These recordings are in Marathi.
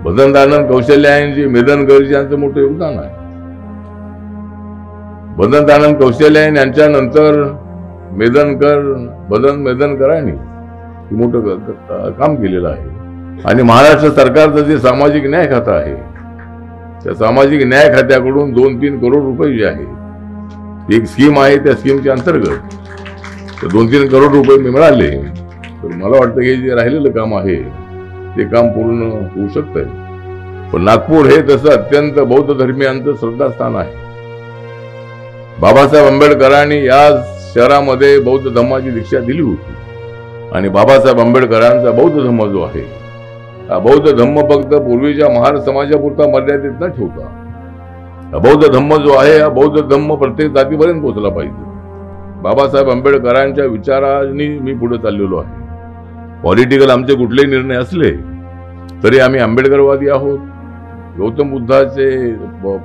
भदंतानंद कौशल्याजी मेदनकर यांचं मोठं योगदान आहे. भदंतानंद कौशल्यायन यांच्यानंतर मेदनकरांनी मोठं काम केलेलं आहे. आणि महाराष्ट्र सरकारचं जे सामाजिक न्याय खातं आहे, त्या सामाजिक न्याय खात्याकडून 2-3 करोड रुपये जे आहे, एक स्कीम आहे, त्या स्कीमच्या अंतर्गत 2-3 करोड रुपये मिळाले. तर मला वाटतं की जे राहिलेलं काम आहे ते काम पूर्ण होऊ शकतंय. पण नागपूर हे तसं अत्यंत बौद्ध धर्मियांचं श्रद्धास्थान आहे. बाबासाहेब आंबेडकरांनी या शहरामध्ये बौद्ध धम्माची दीक्षा दिली होती. आणि बाबासाहेब आंबेडकरांचा बौद्ध धम्म जो आहे, हा बौद्ध धम्म फक्त पूर्वीच्या महार समाजापुरता मर्यादित न ठेवता, हा बौद्ध धम्म जो आहे, हा बौद्ध धम्म प्रत्येक जातीपर्यंत पोहोचला पाहिजे. बाबासाहेब आंबेडकरांच्या विचारांनी मी पुढे चाललेलो आहे. पॉलिटिकल आमचे कुठलेही निर्णय असले तरी आम्ही आंबेडकरवादी आहोत, गौतम बुद्धाचे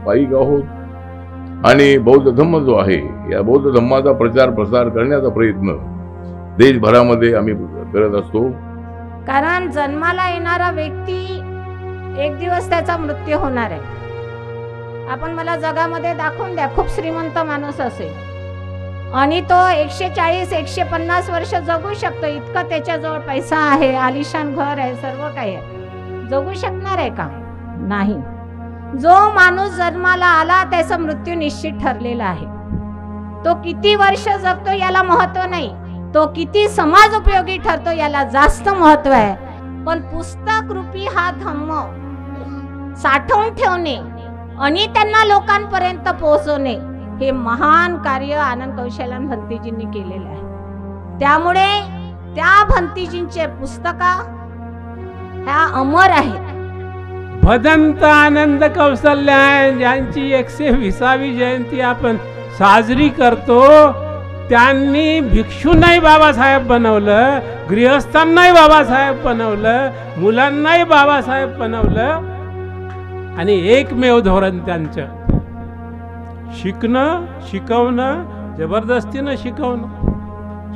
पाईक आहोत. आणि बौद्ध धम्म जो आहे, या बौद्ध धम्माचा प्रचार प्रसार करण्याचा प्रयत्न देशभरामध्ये आम्ही करत असतो. कारण जन्माला येणारा व्यक्ती एक दिवस त्याचा मृत्यू होणार आहे. आपण मला जगामध्ये दाखवून द्या, खूप श्रीमंत माणूस असेल आणि तो 140-150 वर्ष जगू शकतो, इतकं त्याच्याजवळ पैसा आहे, आलिशान घर आहे, सर्व काही आहे, जगू शकणार आहे का? नाही. जो माणूस जन्माला आला त्याचा मृत्यू निश्चित ठरलेला आहे. तो किती वर्ष जगतो याला महत्व नाही, तो किती समाज उपयोगी ठरतो याला जास्त महत्व आहे. पण पुस्तक रूपी हा धम्म साठवून ठेवणे आणि त्यांना लोकांपर्यंत पोहोचवणे हे महान कार्य आनंद कौशल्यान भंतीजींनी केलेले आहे. त्यामुळे त्या भंतीजींचे पुस्तका ह्या अमर आहेत. भदंत आनंद कौशल्यान यांची 120वी जयंती आपण साजरी करतो. त्यांनी भिक्षूंनाही बाबासाहेब बनवलं, गृहस्थांनाही बाबासाहेब बनवलं, मुलांनाही बाबासाहेब बनवलं. आणि एकमेव धोरण त्यांचं शिकणं, शिकवणं, जबरदस्तीनं शिकवणं.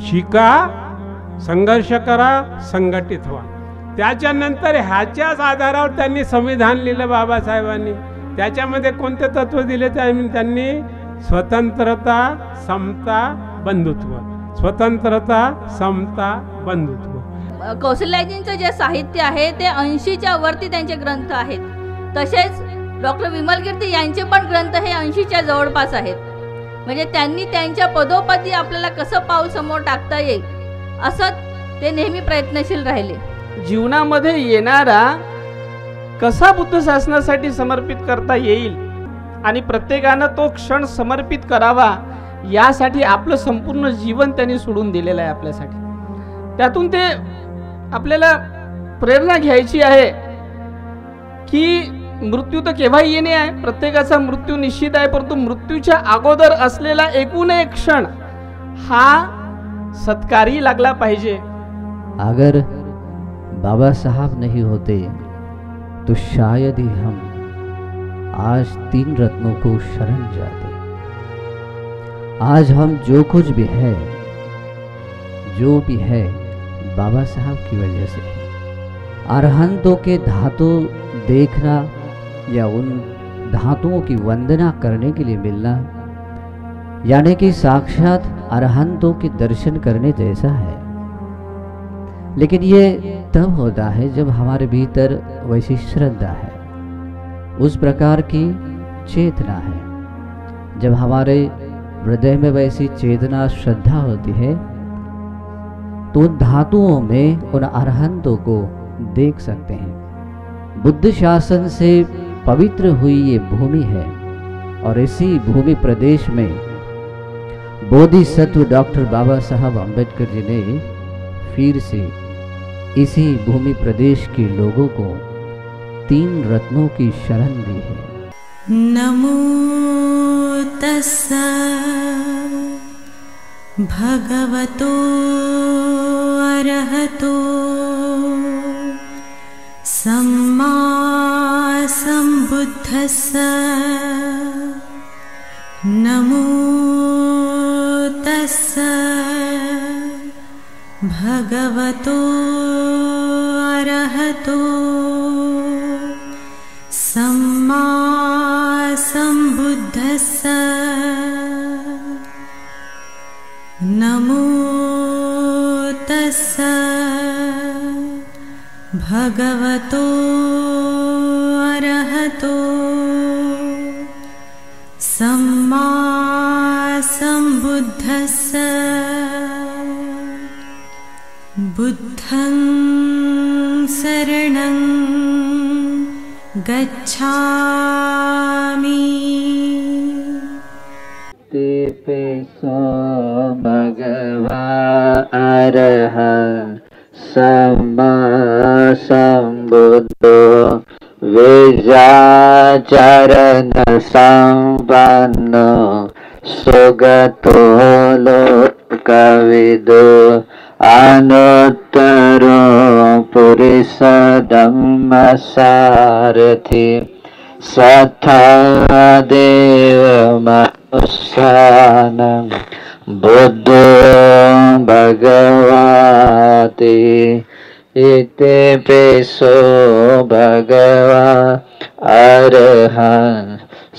शिका, संघर्ष करा, संघटित व्हा. त्याच्यानंतर ह्याच्याच आधारावर त्यांनी संविधान लिहिलं बाबासाहेबांनी. त्याच्यामध्ये कोणते तत्व दिले? त्यांनी स्वतंत्रता, समता, बंधुत्व. स्वतंत्रता, समता, बंधुत्व. कौशल्याजींचं जे साहित्य आहे ते 80च्या वरती त्यांचे ग्रंथ आहेत. तसेच डॉक्टर विमलकीर्ती यांचे पण ग्रंथ हे 80च्या जवळपास आहेत. म्हणजे त्यांनी त्यांच्या पदोपदी आपल्याला कसं पाऊल समोर टाकता येईल असं ते नेहमी प्रयत्नशील राहिले. जीवनामध्ये येणारा कसा बुद्ध शासनासाठी समर्पित करता येईल आणि प्रत्येकानं तो क्षण समर्पित करावा यासाठी आपलं संपूर्ण जीवन त्यांनी सोडून दिलेलं आहे आपल्यासाठी. त्यातून ते आपल्याला प्रेरणा घ्यायची आहे की मृत्यू तर केव्हाही येणे आहे, प्रत्येकाचा मृत्यू निश्चित आहे, परंतु मृत्यूच्या अगोदर असलेला एकूण एक क्षण हा सत्कारी लागला पाहिजे. अगर बाबा साहब नहीं होते तो शायद ही हम आज 3 रत्नों को शरण जाते. आज हम जो कुछ भी है, जो भी है, बाबा साहब की वजह से. अरहंतों के धातु देखना या उन धातुओं की वंदना करने के लिए मिलना यानी कि साक्षात अरहंतों के दर्शन करने जैसा है. लेकिन ये तब होता है जब हमारे भीतर वैसी श्रद्धा है, उस प्रकार की चेतना है. जब हमारे हृदय में वैसी चेतना, श्रद्धा होती है तो उन धातुओं में उन अरहंतों को देख सकते हैं. बुद्ध शासन से पवित्र हुई ये भूमि है और इसी भूमि प्रदेश में बोधिसत्व डॉक्टर बाबा साहब अम्बेडकर जी ने फिर से इसी भूमि प्रदेश के लोगों को 3 रत्नों की शरण दी है. नमो तस्सा भगवतो अरहतो सम्मा सम्बुद्धस्सा. नमो तस्सा भगवतो अरहतो सम्मा सम्बुद्धस्स नमो तस्स भगवतो अरहतो सम्मा सम्बुद्धस्स बुद्धं शरणं गच्छामि। तेपेसो भगवा अरह सम्मा सम्बुद्धो वेजाचरण संपन्नो सुगतो लोकविदो अनुत्तरो पुरुष धम्मसारथि सथा देव मनुष्यानं बुद्धो भगवते इते पेशो भगवा अरहं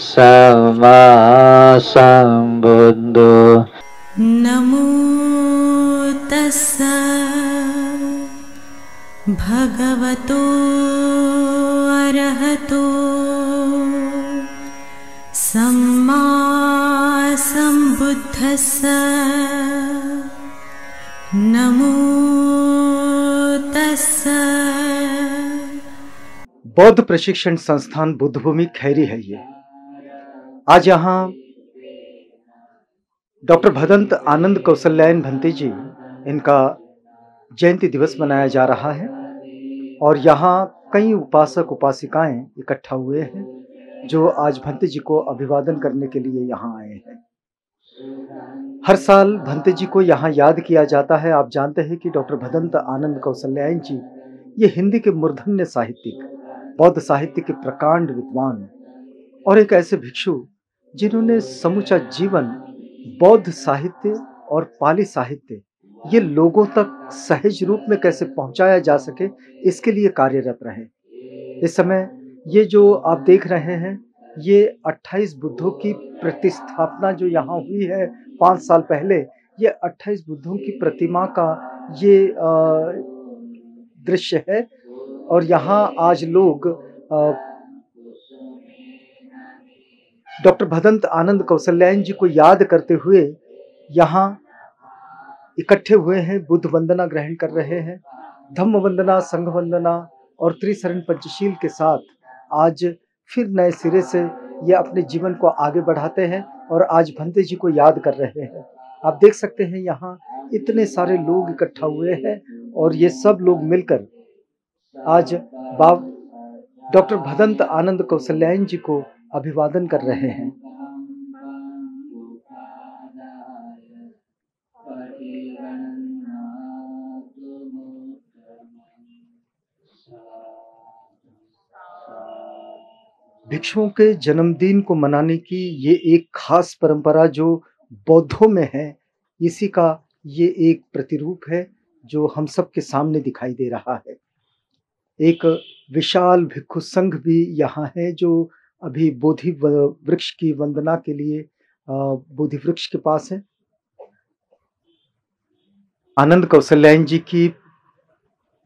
सम्मा सम्बुद्धो नमो तस्स भगवतो अरहतो सम्मा सम्बुद्धस्स नमो तस्स। बौद्ध प्रशिक्षण संस्थान बुद्धभूमि खैरी है ये। आज यहाँ डॉक्टर भदंत आनंद कौशल्यायन भंते जी, इनका जयंती दिवस मनाया जा रहा है और यहाँ कई उपासक उपासिकाएं इकट्ठा हुए हैं जो आज भंते जी को अभिवादन करने के लिए यहाँ आए हैं। हर साल भंते जी को यहाँ याद किया जाता है। आप जानते हैं कि डॉक्टर भदंत आनंद कौशल्यायन जी ये हिंदी के मूर्धन्य साहित्यिक, बौद्ध साहित्य के प्रकांड विद्वान और एक ऐसे भिक्षु जिन्होंने समूचा जीवन बौद्ध साहित्य और पाली साहित्य ये लोगों तक सहज रूप में कैसे पहुंचाया जा सके इसके लिए कार्यरत रहे। इस समय ये जो आप देख रहे हैं ये 28 बुद्धों की प्रतिस्थापना जो यहाँ हुई है 5 साल पहले, ये 28 बुद्धों की प्रतिमा का ये दृश्य है और यहाँ आज लोग डॉक्टर भदंत आनंद कौशल्यायन जी को याद करते हुए यहाँ इकट्ठे हुए हैं, बुद्ध वंदना ग्रहण कर रहे हैं। धम्म वंदना, संघ वंदना और त्रिशरण पंचशील के साथ आज फिर नए सिरे से ये अपने जीवन को आगे बढ़ाते हैं और आज भंते जी को याद कर रहे हैं। आप देख सकते हैं यहाँ इतने सारे लोग इकट्ठा हुए हैं और ये सब लोग मिलकर आज डॉक्टर भदंत आनंद कौशल्यायन जी को अभिवादन कर रहे हैं। भिक्षुओं के जन्मदिन को मनाने की ये एक खास परंपरा जो बौद्धों में है, इसी का ये एक प्रतिरूप है जो हम सब के सामने दिखाई दे रहा है। एक विशाल भिक्षु संघ भी यहाँ है जो अभी बोधि वृक्ष की वंदना के लिए बोधि वृक्ष के पास है। आनंद कौशल्यायन जी की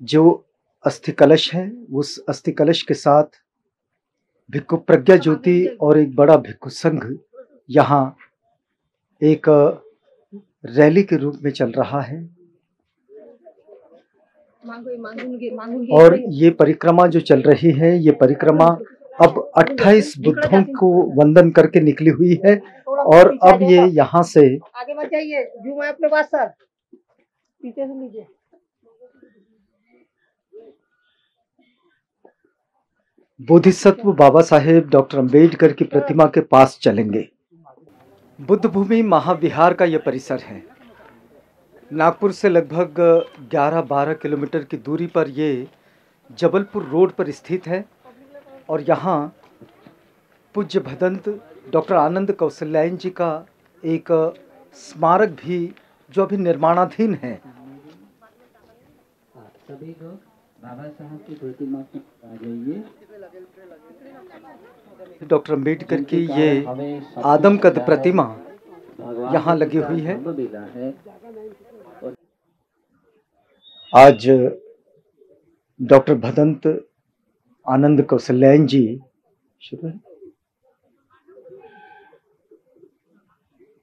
जो अस्थि कलश है, उस अस्थि कलश के साथ भिक्षु प्रज्ञा ज्योति और एक बड़ा भिक्षु संघ यहाँ एक रैली के रूप में चल रहा है और ये परिक्रमा जो चल रही है, ये परिक्रमा अब 28 बुद्धों को वंदन करके निकली हुई है और अब ये यहाँ से आगे मत जाइए, जो मैं अपने पास सर पीछे से लीजिए। बोधिसत्व बाबा साहेब डॉक्टर अंबेडकर की प्रतिमा के पास चलेंगे। बुद्ध भूमि महाविहार का यह परिसर है। नागपुर से लगभग 11-12 किलोमीटर की दूरी पर ये जबलपुर रोड पर स्थित है और यहाँ पूज्य भदंत डॉक्टर आनंद कौशल्यायन जी का एक स्मारक भी जो अभी निर्माणाधीन है। सभी लोग बाबा साहब की प्रतिमा पर आ जाइए। डॉक्टर अम्बेडकर की ये आदमकद प्रतिमा यहाँ लगी हुई है। आज डॉक्टर भदंत आनंद कौशल्यायन जी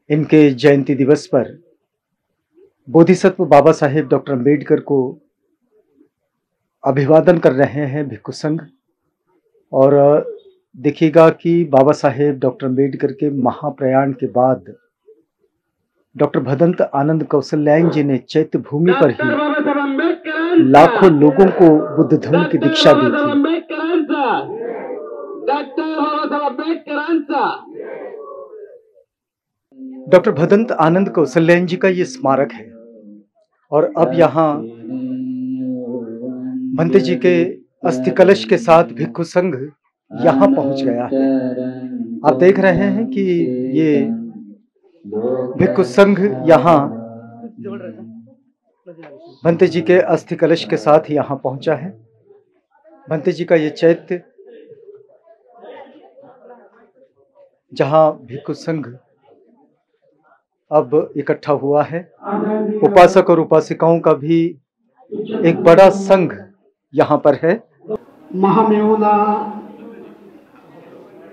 इनके जयंती दिवस पर बोधिसत्व बाबा साहेब डॉक्टर अम्बेडकर को अभिवादन कर रहे हैं भिक्खु संघ। और देखिएगा कि बाबा साहेब डॉक्टर अम्बेडकर के महाप्रयाण के बाद डॉक्टर भदंत आनंद कौशल्यायन जी ने चैत्य भूमि पर ही लाखों लोगों को बुद्ध धर्म की दीक्षा दी थी। डॉक्टर भदंत आनंद कौशल्यायन जी का ये स्मारक है और अब यहाँ भंते जी के अस्थि कलश के साथ भिक्खु संघ यहाँ पहुंच गया है। आप देख रहे हैं कि ये भिक्खु संघ यहाँ भंते जी के अस्थि कलश के साथ यहाँ पहुंचा है। भंते जी का ये चैत्य जहाँ भिक्खु संघ अब इकट्ठा हुआ है, उपासक और उपासिकाओं का भी एक बड़ा संघ यहाँ पर है। महामेळावा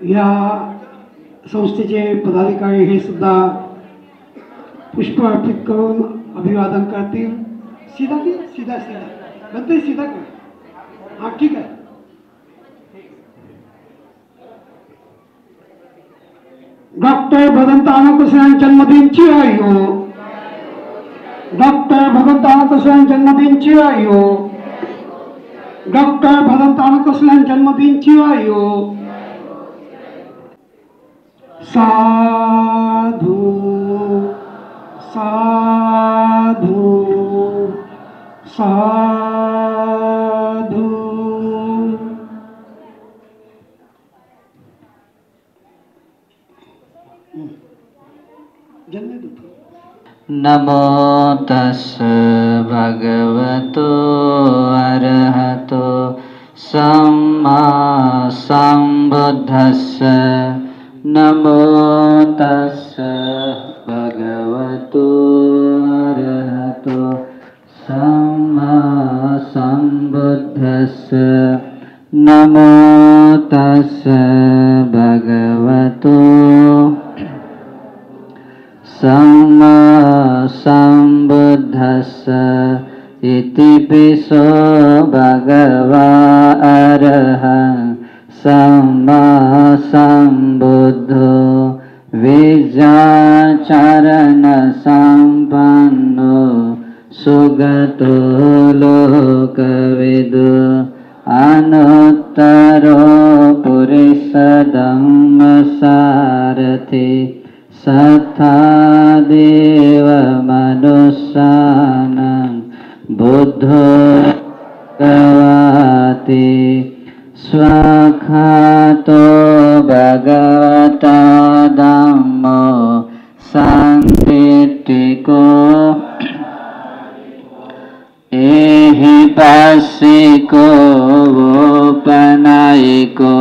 या संस्थेचे पदाधिकारी हे सुद्धा पुष्प अर्पित करून अभिवादन करतील। सीधा सीधा सीधा बनते सीधा कर। हाँ ठीक है। डॉक्टर भदंत आनंद कौशल्यायन जन्मदिन चिरायो। डॉक्टर भदंत आनंद कौशल्यायन जन्मदिन चिरायो। डॉक्टर भदंत आनंद कौशल्यायन जन्मदिन चिरायो। साधु साधु साधु। नमो तस् भगवतो अरहतो सम्मा सम्बुद्धस्स। नमो तस् भगवतो अरहतो सम्मा सम्बुद्धस्स। नमो तस् भगवतो सम्मा सम्बुद्धस्स। इतिपिसो भगवा अरहं सम्मा सम्बुद्धो विद्याचरण सम्पन्नो सुगतो लोकविदु। अनुत्तरो पुरुष धम्मसारथि सत्ता देव मनुष्यानां बुद्धो भगवति। स्वाखातो भगवता धम्मो सांकीर्तिको। एहि पासिको वोपनायिको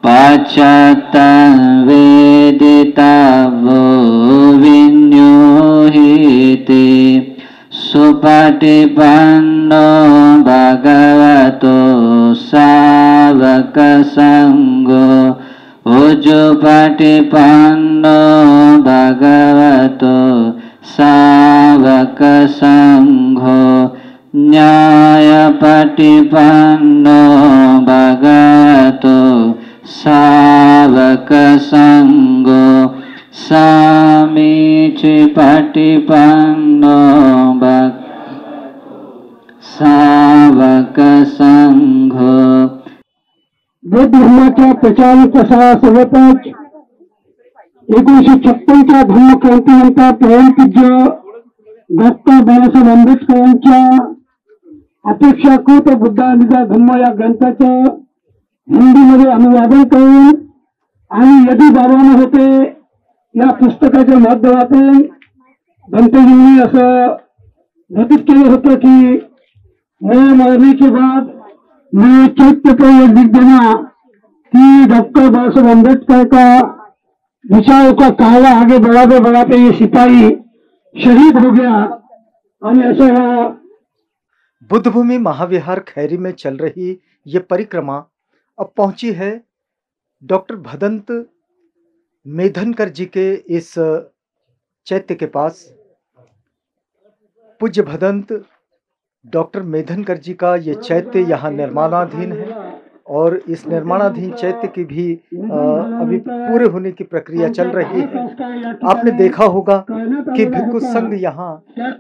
पाश्चात्तं वेदितव्यो विन्योहिते। सुपटिपन्नो भगवतो सावक संघो। उजुपटिपन्नो भगवतो सावक संघो। न्यायपटिपन्नो भगवतो सावक संघो। सामीचिपटिपन्नो सावक संघो। बौद्ध धर्माच्या प्रचार प्रसारासोबतच 1956च्या धम्मक्रांतीनंतर परमपूज्य डॉक्टर बाबासाहेब आंबेडकरांच्या अपेक्षाकृत बुद्धानिजा धम्म या ग्रंथाचं हिंदीमध्ये अनुवादन करून आणि यदी बाबानं होते या पुस्तकाच्या माध्यमातून भंतेजींनी असं घोषित केलं होतं की मैं मरने के बाद मैं चैत्य को लिख देना कि डॉक्टर बाबा साहब अम्बेडकर का विचारों का काला आगे बढ़ाते बढ़ाते ये सिपाही शहीद हो गया। और ऐसा बुद्धभूमि महाविहार खैरी में चल रही ये परिक्रमा अब पहुंची है डॉक्टर भदंत मेधनकर जी के इस चैत्य के पास। पूज्य भदंत डॉक्टर मेधनकर जी का ये चैत्य यहाँ निर्माणाधीन है और इस निर्माणाधीन चैत्य की भी अभी पूरे होने की प्रक्रिया चल रही है। आपने देखा होगा कि भिक्षु संघ यहाँ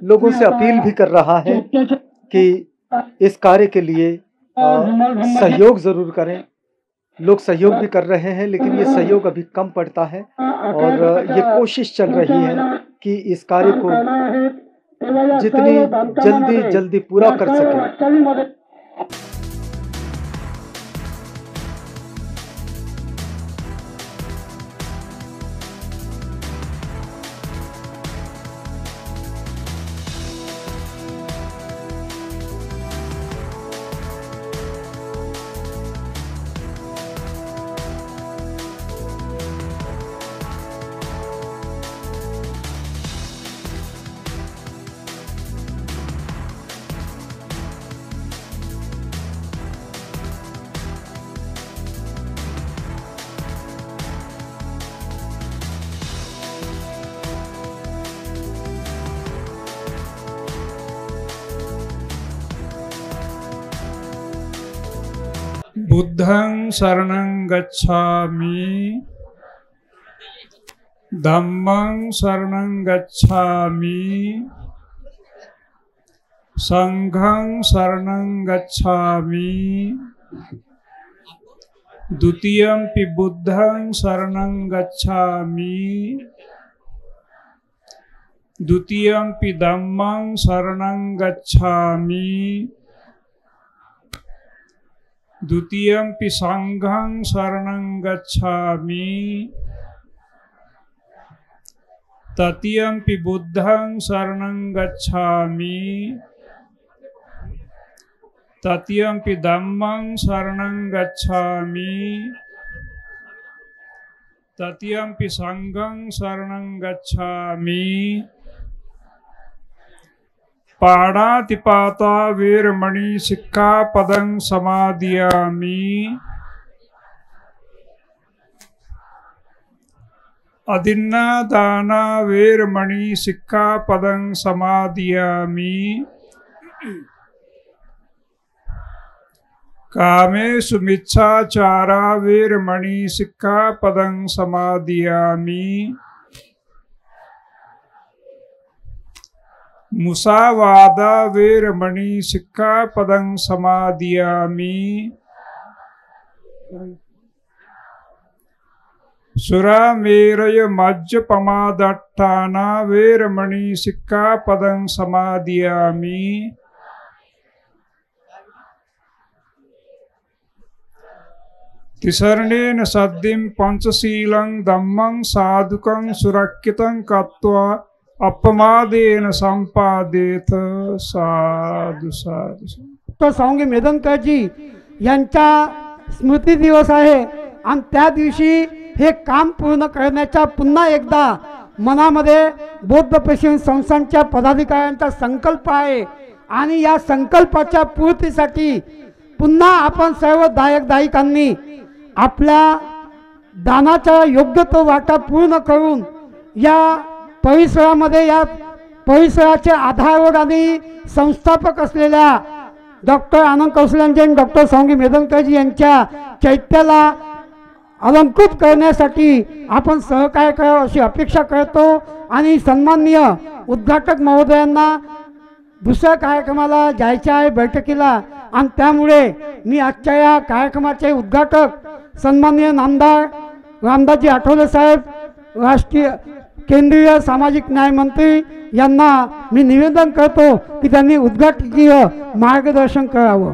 लोगों से अपील भी कर रहा है कि इस कार्य के लिए सहयोग जरूर करें। लोग सहयोग भी कर रहे हैं, लेकिन ये सहयोग अभी कम पड़ता है और ये कोशिश चल रही है कि इस कार्य को जितनी जल्दी पूरा कर सके। बुद्धं शरणं गच्छामि, धम्मं शरणं गच्छामि, संघं शरणं गच्छामि, द्वितीयंपि बुद्धं शरणं गच्छामि, द्वितीयंपि धम्मं शरणं गच्छामि, द्वितीयंपि संघं शरणं गच्छामि, तृतीयंपि बुद्धं शरणं गच्छामि, तृतीयंपि धम्मं शरणं गच्छामि, तृतीयंपि संघं शरणं गच्छामि। पाणातिपाता वीरमणि सिक्खापदं समादियामि, अदिन्नादाना वीरमणि सिक्खापदं समादियामि, कामेषु मिच्छाचारा वीरमणि सिक्खापदं समादियामि, मुसावादा वीरमणि सिक्खापदं समादियामि, सुरामेरय मज्जपमादट्टाना वीरमणि सिक्खापदं समादियामि, तिसरणेन सद्दिं पंचशीलं धम्मं साधुकं सुरक्षितं कृत्वा अपमादेन संपादेत। साधु साधु। तो स्वामी मेधनकर जी यांचा स्मृती दिवस आहे आणि त्या दिवशी हे काम पूर्ण करण्याचा पुन्हा एकदा मनामध्ये बौद्ध प्रशिक्षण संस्थांच्या पदाधिकाऱ्यांचा संकल्प आहे आणि या संकल्पाच्या पूर्तीसाठी पुन्हा आपण सर्व दायकांनी आपल्या दानाचा योग्य तो वाटा पूर्ण करून या परिसरामध्ये या परिसराचे आधारवड आणि संस्थापक असलेल्या डॉक्टर आनंद कौशल्यांचे डॉक्टर स्वामी मेधनकरजी यांच्या चैत्याला अलंकृत करण्यासाठी आपण सहकार्य करावं अशी अपेक्षा करतो आणि सन्माननीय उद्घाटक महोदयांना दुसऱ्या कार्यक्रमाला जायचे आहे बैठकीला आणि त्यामुळे मी आजच्या या कार्यक्रमाचे उद्घाटक सन्माननीय नामदार रामदासजी आठवले साहेब राष्ट्रीय केंद्रीय सामाजिक न्याय मंत्री यांना मी निवेदन करतो की त्यांनी उद्घाटकीय मार्गदर्शन करावं।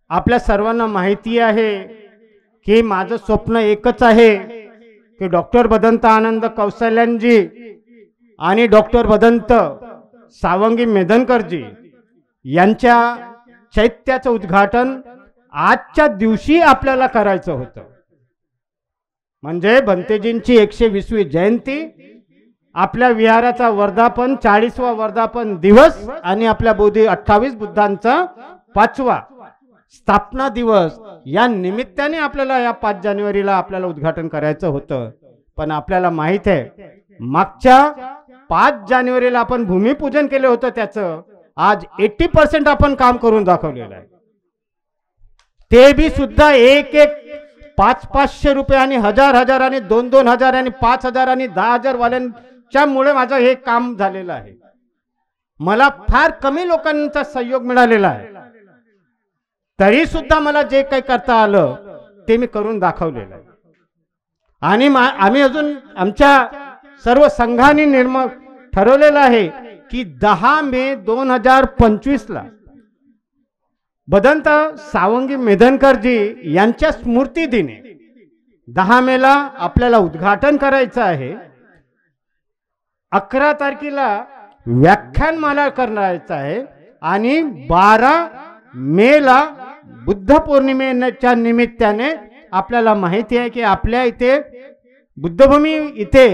आपल्या सर्वांना माहिती आहे की माझं स्वप्न एकच आहे की डॉक्टर भदंत आनंद कौशल्यांजी आणि डॉक्टर भदंत सावंगी मेधनकरजी यांच्या चैत्याचं उद्घाटन आजच्या दिवशी आपल्याला करायचं होतं, म्हणजे भंतेजींची 120वी जयंती, आपल्या विहाराचा वर्धापन 40वा वर्धापन दिवस आणि आपल्या 28 बुद्धांचा 5वा स्थापना दिवस, या निमित्ताने आपल्याला या 5 जानेवारीला आपल्याला उद्घाटन करायचं होतं. पण आपल्याला माहित आहे मागच्या 5 जानेवारीला आपण भूमिपूजन केलं होतं, त्याचं आज 80% आपण काम करून दाखवलेलं आहे. ते बी सुद्धा एक 500 रुपये आणि 1000 आणि 2,000 आणि 5,000 आणि 10,000 वाल्यांच्या मुळे माझं हे काम झालेलं आहे. मला फार कमी लोकांचा सहयोग मिळालेला आहे, तरी सुद्धा मला जे काही करता आलं ते मी करून दाखवलेलं आहे. आणि आम्ही अजून आमच्या सर्व संघांनी ठरवलेलं आहे की 10 मे 2025ला भदंत सावंगी मेधनकरजी यांच्या स्मृती दिनी 10 मेला आपल्याला उद्घाटन करायचं आहे. 11 तारखेला व्याख्यानमाला करायचं आहे आणि 12 मेला बुद्ध पौर्णिमेच्या निमित्ताने आपल्याला माहिती आहे की आपल्या इथे बुद्धभूमी इथे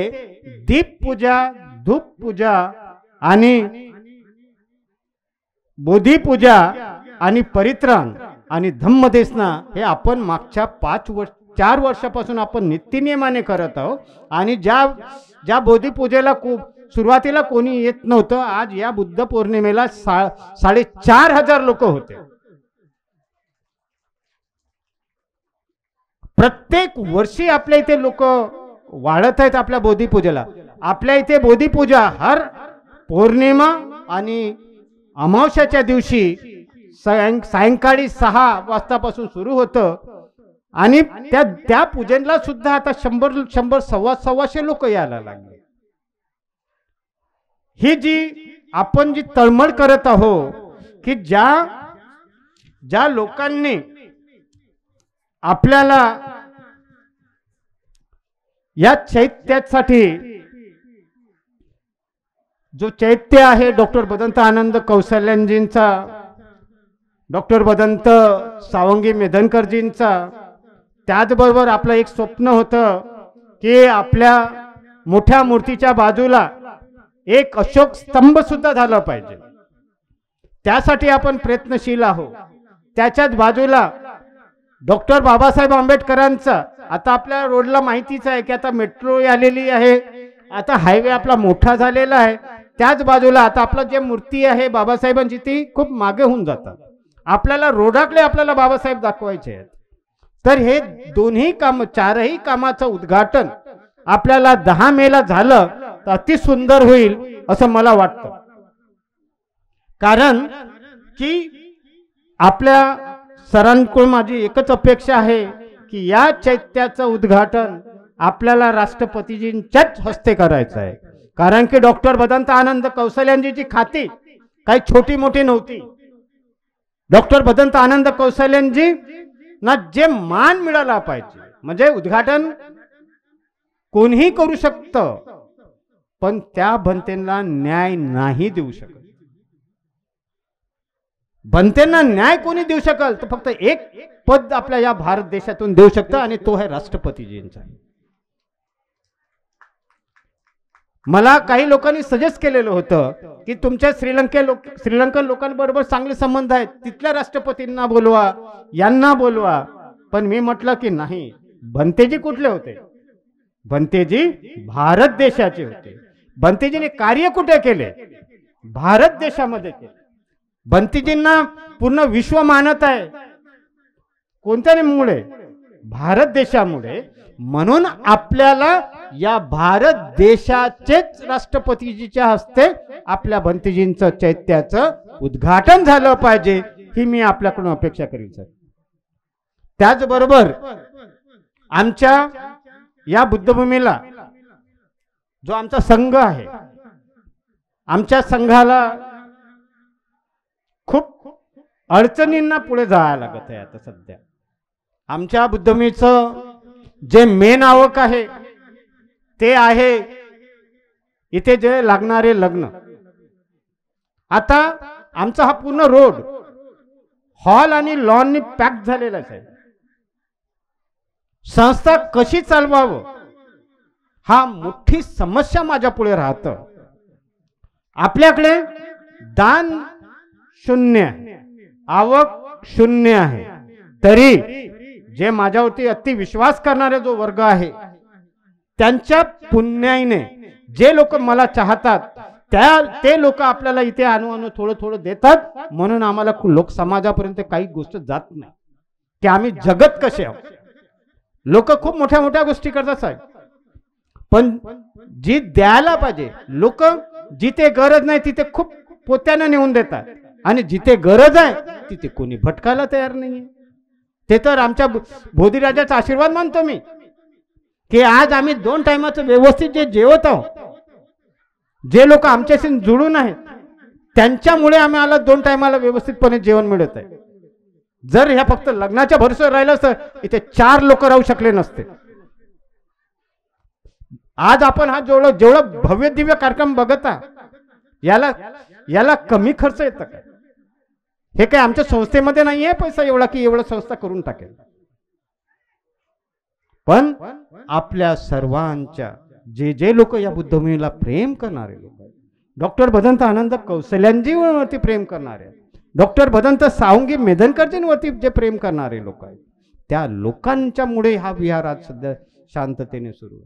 दीप पूजा, धूप पूजा आणि बोधी पूजा आणि परित्राण आणि धम्मदेसना हे आपण मागच्या 4 वर्षापासून आपण नित्यनियमाने करत आहोत. आणि ज्या बोधी पूजेला सुरुवातीला कोणी येत नव्हतं, आज या बुद्ध पौर्णिमेला 4,500 लोक होते. प्रत्येक वर्षी आपल्या इथे लोक वाढत आहेत आपल्या बोधीपूजेला. आपल्या इथे बोधीपूजा हर पौर्णिमा आणि अमावस्याच्या दिवशी सायंकाळी 6 वाजतापासून सुरू होतं आणि त्या पूजनला सुद्धा आता 100 सव्वाशे लोक यायला लागले. ही जी आपण जी तळमळ करत आहोत की ज्या लोकांनी आपल्याला या चैत्यासाठी जो चैत्य आहे डॉक्टर भदंत आनंद कौशल्यांजींचा, डॉक्टर भदंत सावंगी मेधनकरजींचा, त्याचबरोबर आपलं एक स्वप्न होतं की आपल्या मोठ्या मूर्तीच्या बाजूला एक अशोक स्तंभ सुद्धा झाला पाहिजे. त्यासाठी आपण प्रयत्नशील आहोत. त्याच्याच बाजूला डॉक्टर बाबासाहेब आंबेडकरांचा, आता आपल्या रोडला माहितीच आहे की आता मेट्रो आलेली आहे, आता हायवे आपला मोठा झालेला आहे. त्याच बाजूला आता आपलं जे मूर्ती आहे बाबासाहेबांची ती खूप मागे होऊन जातात. आपल्याला रोडाकडे आपल्याला बाबासाहेब दाखवायचे आहेत. तर हे दोन्ही काम, 4ही कामाचं उद्घाटन आपल्याला 10 मेला झालं तर अति सुंदर होईल असं मला वाटतं. कारण की आपल्या सरांकडून माझी एकच अपेक्षा आहे की या चैत्याचं उद्घाटन आपल्याला राष्ट्रपतीजींच्याच हस्ते करायचं आहे. कारण की डॉक्टर भदंत आनंद कौशल्यांजीची खाती काही छोटी मोठी नव्हती. डॉक्टर भदंत आनंद कौशल्यांजी ना जे मान मिळाला पाहिजे, म्हणजे उद्घाटन कोणीही करू शकतं पण त्या भंतेंना न्याय नाही देऊ शकत. भंतेंना न्याय कोणी देऊ शकल तर फक्त एक पद आपल्या या भारत देशातून देऊ शकतं आणि तो आहे राष्ट्रपतीजींचा. मला काही लोकांनी सजेस्ट केलेलं होतं की तुमच्या श्रीलंकन लोकांबरोबर चांगले संबंध आहेत, तिथल्या राष्ट्रपतींना बोलवा, यांना बोलवा. पण मी म्हटलं की नाही, भंतेजी कुठले होते? भंतेजी भारत देशाचे होते. भंतेजीने कार्य कुठे केले? भारत देशामध्ये केले. भंतेजींना पूर्ण विश्व मानत आहे. कोणत्यामुळे? भारत देशामुळे. म्हणून आपल्याला या भारत देशाचेच राष्ट्रपतीजीच्या हस्ते आपल्या भंतेजींचं चैत्याचं उद्घाटन झालं पाहिजे, ही मी आपल्याकडून अपेक्षा करीन सर. त्याचबरोबर आमच्या या बुद्धभूमीला जो आमचा संघ आहे, आमच्या संघाला खूप अडचणींना पुढे जायला लागत आहे. आता सध्या आमच्या बुद्धभूमीचं जे मेन आवक आहे ते आहे इथे जे लागणारे लग्न. आता आमचा हा पूर्ण रोड हॉल आणि लॉननी पॅक झालेला आहे. संस्था कशी चालवावं हा मोठी समस्या माझ्या पुढे राहतं. आपल्याकडे दान शून्य, आवक शून्य आहे, तरी जे माझ्यावरती अति विश्वास करणारे जो वर्ग आहे त्यांच्या पुण्याईने जे लोक मला चाहतात ते लोक आपल्याला इथे आणून थोडं थोडं देतात. म्हणून आम्हाला लोक समाजापर्यंत काही गोष्ट जात नाही की आम्ही जगत कसे आहोत. लोक खूप मोठ्या मोठ्या गोष्टी करतात साहेब, पण जी द्यायला पाहिजे लोक जिथे गरज नाही तिथे खूप पोत्यानं नेऊन देतात, आणि जिथे गरज आहे तिथे कोणी भटकायला तयार नाहीये. ते तर आमच्या बोधीराजाचा आशीर्वाद मानतो मी की आज आम्ही 2 टायमाचं व्यवस्थित जे जेवत आहोत, जे लोक आमच्याशी जुळून आहेत त्यांच्यामुळे आम्हाला 2 टायमाला व्यवस्थितपणे जेवण मिळत आहे. जर ह्या फक्त लग्नाच्या भरोश्यावर राहिलं तर इथे 4 लोक राहू शकले नसते. आज आपण हा जेवढा भव्य दिव्य कार्यक्रम बघता याला कमी खर्च येतं काय? हे काय आमच्या संस्थेमध्ये नाहीये पैसा एवढा की एवढा संस्था करून टाकेल. पण आपल्या सर्वांच्या जे लोक या बुद्धभूमीला प्रेम करणारे लोक आहेत, डॉक्टर भदंत आनंद कौशल्यांजीवरती प्रेम करणारे, डॉक्टर भदंत सावंगी मेधनकरजींवरती जे प्रेम करणारे लोक आहेत, त्या लोकांच्यामुळे हा विहार आज सध्या शांततेने सुरू आहे.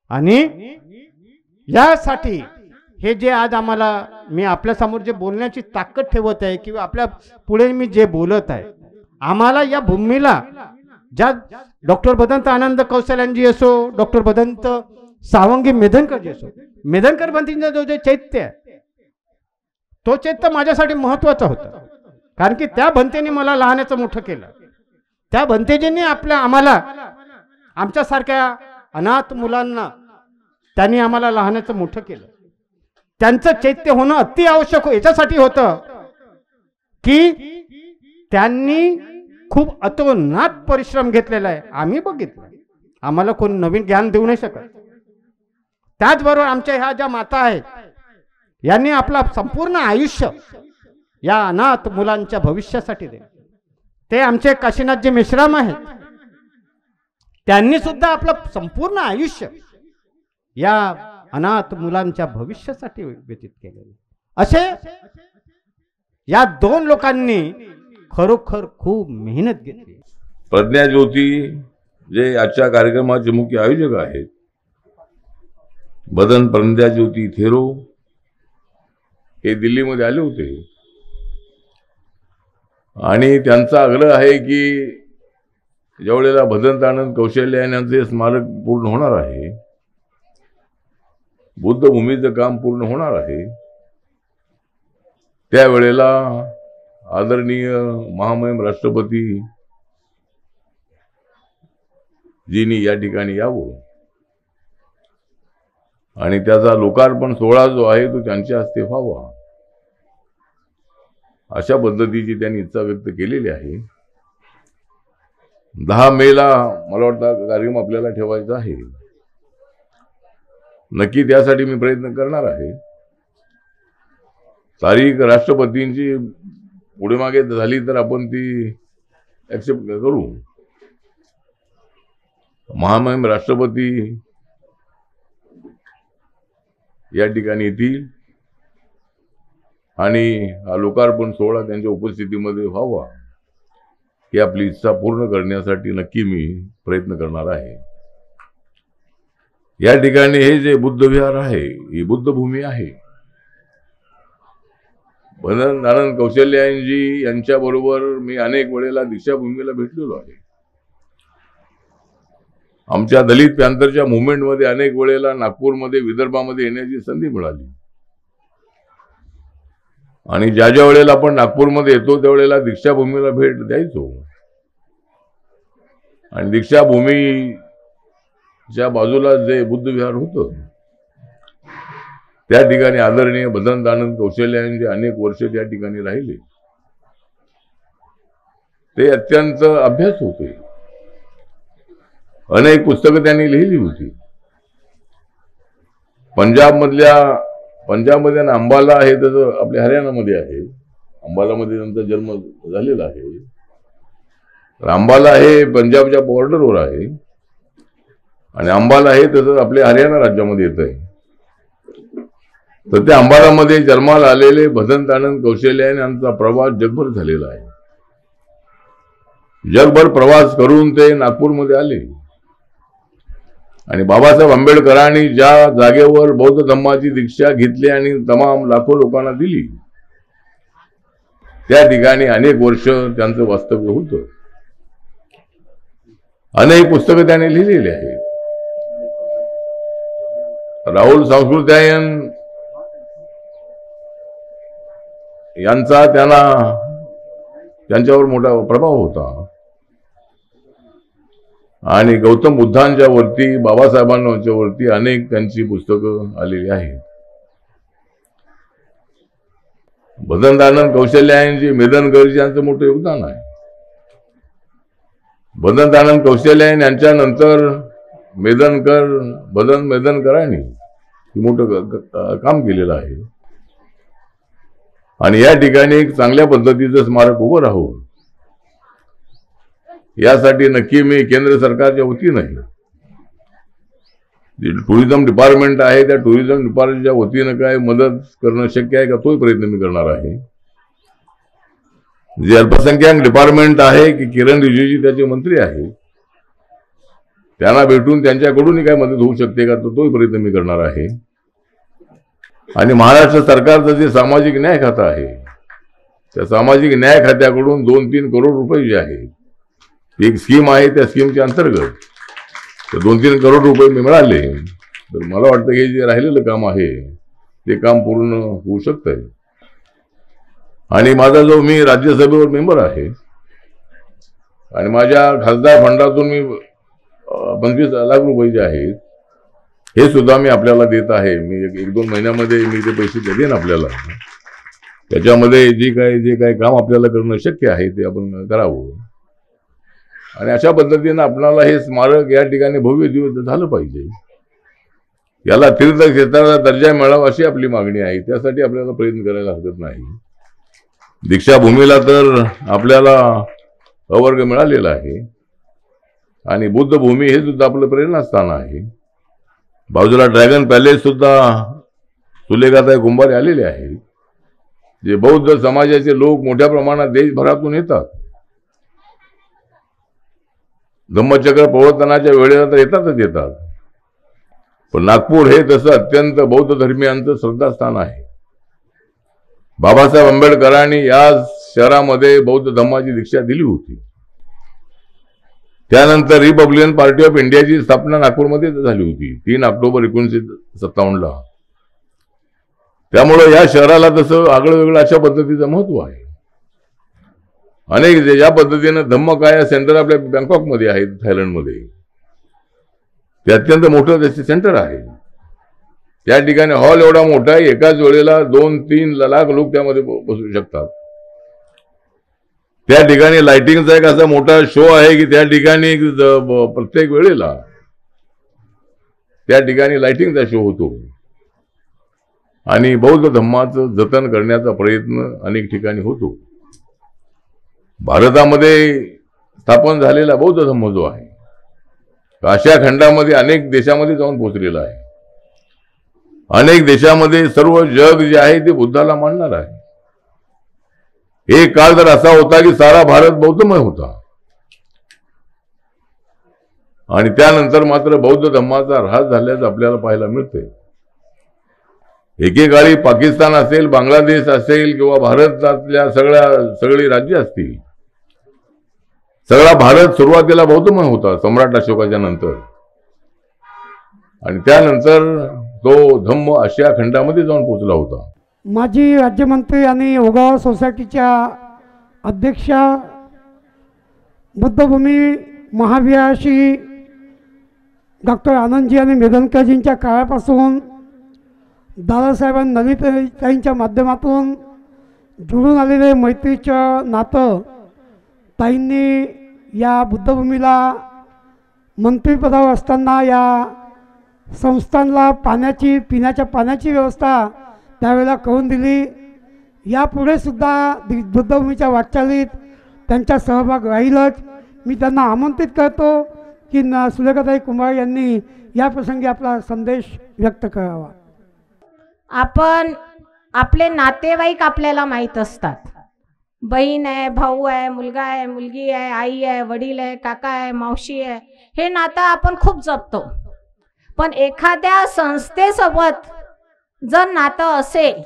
आणि यासाठी हे जे आज मी आपल्या समोर जे बोलण्याची ताकद ठेवत आहे किंवा आपल्या पुढे मी जे बोलत आहे, आम्हाला या भूमीला ज्या डॉक्टर भदंत आनंद कौशल्यांजी असो, डॉक्टर भदंत सावंगी मेधनकरजी असो, मेधनकर भंतींचा जो चैत्य आहे तो चैत्य माझ्यासाठी महत्वाचा होता. कारण की त्या भंतेने मला लहानाचं मोठं केलं. त्या भंतेजींनी आम्हाला आमच्यासारख्या अनाथ मुलांना त्यांनी आम्हाला लहानाचं मोठं केलं. त्यांचं चैत्य होणं अति आवश्यक याच्यासाठी होतं की त्यांनी खूप अतोनात परिश्रम घेतलेला आहे. आम्ही बघितलं, आम्हाला कोण नवीन ज्ञान देऊ नाही शकत. त्याचबरोबर आमच्या ह्या ज्या माता आहेत यांनी आपला संपूर्ण आयुष्य या अनाथ मुलांच्या भविष्यासाठी दिले. ते आमचे काशीनाथजी मेश्राम आहेत, त्यांनी सुद्धा आपलं संपूर्ण आयुष्य या अनाथ मुलांच्या भविष्यासाठी व्यतीत केलेले. असे या 2 लोकांनी खरोखर खूप मेहनत घेतली. प्रज्ञाज्योती जे आजच्या कार्यक्रमाचे मुख्य आयोजक आहेत, भदंत प्रज्ञाज्योती थेरो, हे दिल्लीमध्ये आले होते आणि त्यांचा आग्रह आहे की ज्यावेळेला भदंत आनंद कौशल्य यांचे स्मारक पूर्ण होणार आहे, बुद्धभूमीचं काम पूर्ण होणार आहे, त्यावेळेला आदरणीय महामहिम राष्ट्रपती जीनी या ठिकाणी यावं आणि त्याचा लोकार्पण सोहळा जो आहे तो त्यांच्या हस्ते व्हावा, अशा पद्धतीची त्यांनी इच्छा व्यक्त केलेली आहे. 10 मेला मला वाटतं कार्यक्रम आपल्याला ठेवायचा आहे. नक्की त्यासाठी मी प्रयत्न करणार आहे. तारीख राष्ट्रपतींची पुढे मागे झाली तर आपण ती ऍक्सेप्ट करू. महामहिम राष्ट्रपती या ठिकाणी येतील आणि हा लोकार्पण सोहळा त्यांच्या उपस्थितीमध्ये व्हावा ही आपली इच्छा पूर्ण करण्यासाठी नक्की मी प्रयत्न करणार आहे. या ठिकाणी हे जे बुद्ध विहार आहे ही बुद्धभूमी आहे. भदंत आनंद कौशल्यांजी यांच्या बरोबर मी अनेक वेळेला दीक्षाभूमीला भेटलेलो आहे. आमच्या दलित पॅंथरच्या मुवमेंटमध्ये अनेक वेळेला नागपूरमध्ये विदर्भामध्ये येण्याची संधी मिळाली आणि ज्या वेळेला आपण नागपूरमध्ये येतो त्यावेळेला दीक्षाभूमीला भेट द्यायचो आणि दीक्षाभूमीच्या बाजूला जे बुद्ध विहार होतं त्या ठिकाणी आदरणीय भदंत आनंद कौशल्यांचे अनेक वर्ष त्या ठिकाणी राहिले. ते अत्यंत अभ्यास होते. अनेक पुस्तकं त्यांनी लिहिली होती. पंजाबमध्ये अंबाला आहे तर आपल्या हरियाणामध्ये आहे. अंबालामध्ये त्यांचा जन्म झालेला आहे. तर अंबाला हे पंजाबच्या बॉर्डरवर आहे आणि अंबाला हे तसंच आपल्या हरियाणा राज्यामध्ये येत आहे. तर त्या अंबालामध्ये जन्माला आलेले भदंत आनंद कौशल्यान यांचा प्रवास जगभर झालेला आहे. जगभर प्रवास करून ते नागपूरमध्ये आले आणि बाबासाहेब आंबेडकरांनी ज्या जागेवर बौद्ध धम्माची दीक्षा घेतली आणि तमाम लाखो लोकांना दिली त्या ठिकाणी अनेक वर्ष त्यांचं वास्तव्य होतं. अनेक पुस्तकं त्याने लिहिलेली आहेत. राहुल सांस्कृत्यायन यांचा त्यांच्यावर मोठा प्रभाव होता आणि गौतम बुद्धांच्या वरती बाबासाहेबांच्या वरती अनेक त्यांची पुस्तकं आलेली आहेत. भदंत आनंद कौशल्यायनजी मेदनकरजी यांचं मोठं योगदान आहे. भदंत आनंद कौशल्यायन यांच्यानंतर भदंत मेदनकरांनी मोठं काम केलेलं आहे आणि या ठिकाणी एक चांगल्या पद्धतीचं स्मारक उभं राहून यासाठी नक्की मी केंद्र सरकारच्या वतीनं टुरिझम डिपार्टमेंट आहे त्या टुरिझम डिपार्टमेंटच्या वतीनं काय मदत करणं शक्य आहे का तोही प्रयत्न मी करणार आहे. जे अल्पसंख्याक डिपार्टमेंट आहे की किरण रिजिजू त्याचे मंत्री आहे त्यांना भेटून त्यांच्याकडूनही काय मदत होऊ शकते का तोही प्रयत्न मी करणार आहे. आणि महाराष्ट्र सरकारचं जे सामाजिक न्याय खातं आहे त्या सामाजिक न्याय खात्याकडून 2-3 करोड रुपये जे आहे एक स्कीम आहे त्या स्कीमच्या अंतर्गत 2-3 करोड रुपये मी मिळाले तर मला वाटतं हे जे राहिलेलं काम आहे ते काम पूर्ण होऊ शकतंय. आणि माझा जो मी राज्यसभेवर मेंबर आहे आणि माझ्या खासदार फंडातून मी 25 लाख रुपये जे आहेत हे सुद्धा मी आपल्याला देत आहे. मी 1-2 महिन्यामध्ये मी ते पैसे देईन आपल्याला. त्याच्यामध्ये जे काय काम आपल्याला करणं शक्य आहे ते आपण करावं आणि अशा पद्धतीनं आपल्याला हे स्मारक या ठिकाणी भव्य दिवस झालं पाहिजे. याला तीर्थक्षेत्राचा दर्जा मिळावा अशी आपली मागणी आहे. त्यासाठी आपल्याला प्रयत्न करायला हरकत नाही. दीक्षाभूमीला तर आपल्याला अवर्ग मिळालेला आहे आणि बुद्धभूमी हे सुद्धा आपलं प्रेरणास्थान आहे. बाजूला ड्रॅगन पॅलेस सुद्धा सुलेखाताई कुंभारे आलेले आहेत. जे बौद्ध समाजाचे लोक मोठ्या प्रमाणात देशभरातून येतात. धम्मचक्र प्रवर्तनाच्या वेळेला तर येतात पण नागपूर हे तसं अत्यंत बौद्ध धर्मियांचं श्रद्धास्थान आहे. बाबासाहेब आंबेडकरांनी या शहरामध्ये बौद्ध धम्माची दीक्षा दिली होती. त्यानंतर रिपब्लिकन पार्टी ऑफ इंडियाची स्थापना नागपूरमध्ये झाली होती 3 ऑक्टोबर 1957ला. त्यामुळं या शहराला तसं आगळं वेगळं अशा पद्धतीचं महत्व आहे. अनेक ज्या पद्धतीनं धम्मकाया सेंटर आपल्या बँकॉकमध्ये आहे थायलंडमध्ये ते अत्यंत मोठं त्याचे सेंटर आहे. त्या ठिकाणी हॉल एवढा मोठा आहे एकाच वेळेला 2-3 लाख लोक त्यामध्ये बसू शकतात. त्या ठिकाणी लाइटिंगचा एक असा मोठा शो आहे की त्या ठिकाणी प्रत्येक वेळेला त्या ठिकाणी लाइटिंगचा शो होतो आणि बौद्ध धम्माचं जतन करण्याचा प्रयत्न अनेक ठिकाणी होतो. भारतामध्ये स्थापन झालेला बौद्ध धम्म जो आहे आशिया खंडामध्ये अनेक देशामध्ये जाऊन पोहोचलेला आहे. अनेक देशामध्ये सर्व जग जे आहे ते बुद्धाला मानणार आहे. एक काळ तर असा होता की सारा भारत बौद्धमय होता आणि त्यानंतर मात्र बौद्ध धम्माचा ऱ्हास झाल्याचं आपल्याला पाहायला मिळते. एकेकाळी पाकिस्तान असेल बांगलादेश असेल किंवा भारतातल्या सगळी राज्य असतील सगळा भारत सुरुवातीला बौद्धमय होता सम्राट अशोकाच्या नंतर आणि त्यानंतर तो धम्म आशिया खंडामध्ये जाऊन पोहोचला होता. माजी राज्यमंत्री आणि ओगाव सोसायटीच्या अध्यक्षा बुद्धभूमी महाविहाराशी डॉक्टर आनंदजी आणि मेदनकरजींच्या काळापासून दादासाहेबांनी ललिताईंच्या माध्यमातून जुळून आलेले मैत्रीचं नातं ताईंनी या बुद्धभूमीला मंत्रिपदावर असताना या संस्थानला पिण्याच्या पाण्याची व्यवस्था त्यावेळेला करून दिली. यापुढे सुद्धा बुद्धभूमीच्या वाटचालीत त्यांचा सहभाग राहीलच मी त्यांना आमंत्रित करतो की सुलेखाताई कुंभार यांनी या प्रसंगी आपला संदेश व्यक्त करावा. आपण आपले नातेवाईक आपल्याला माहीत असतात. बहीण आहे, भाऊ आहे, मुलगा आहे, मुलगी आहे, आई आहे, वडील आहे, काका आहे, मावशी आहे, हे नातं आपण खूप जपतो. पण एखाद्या संस्थेसोबत जर नातं असेल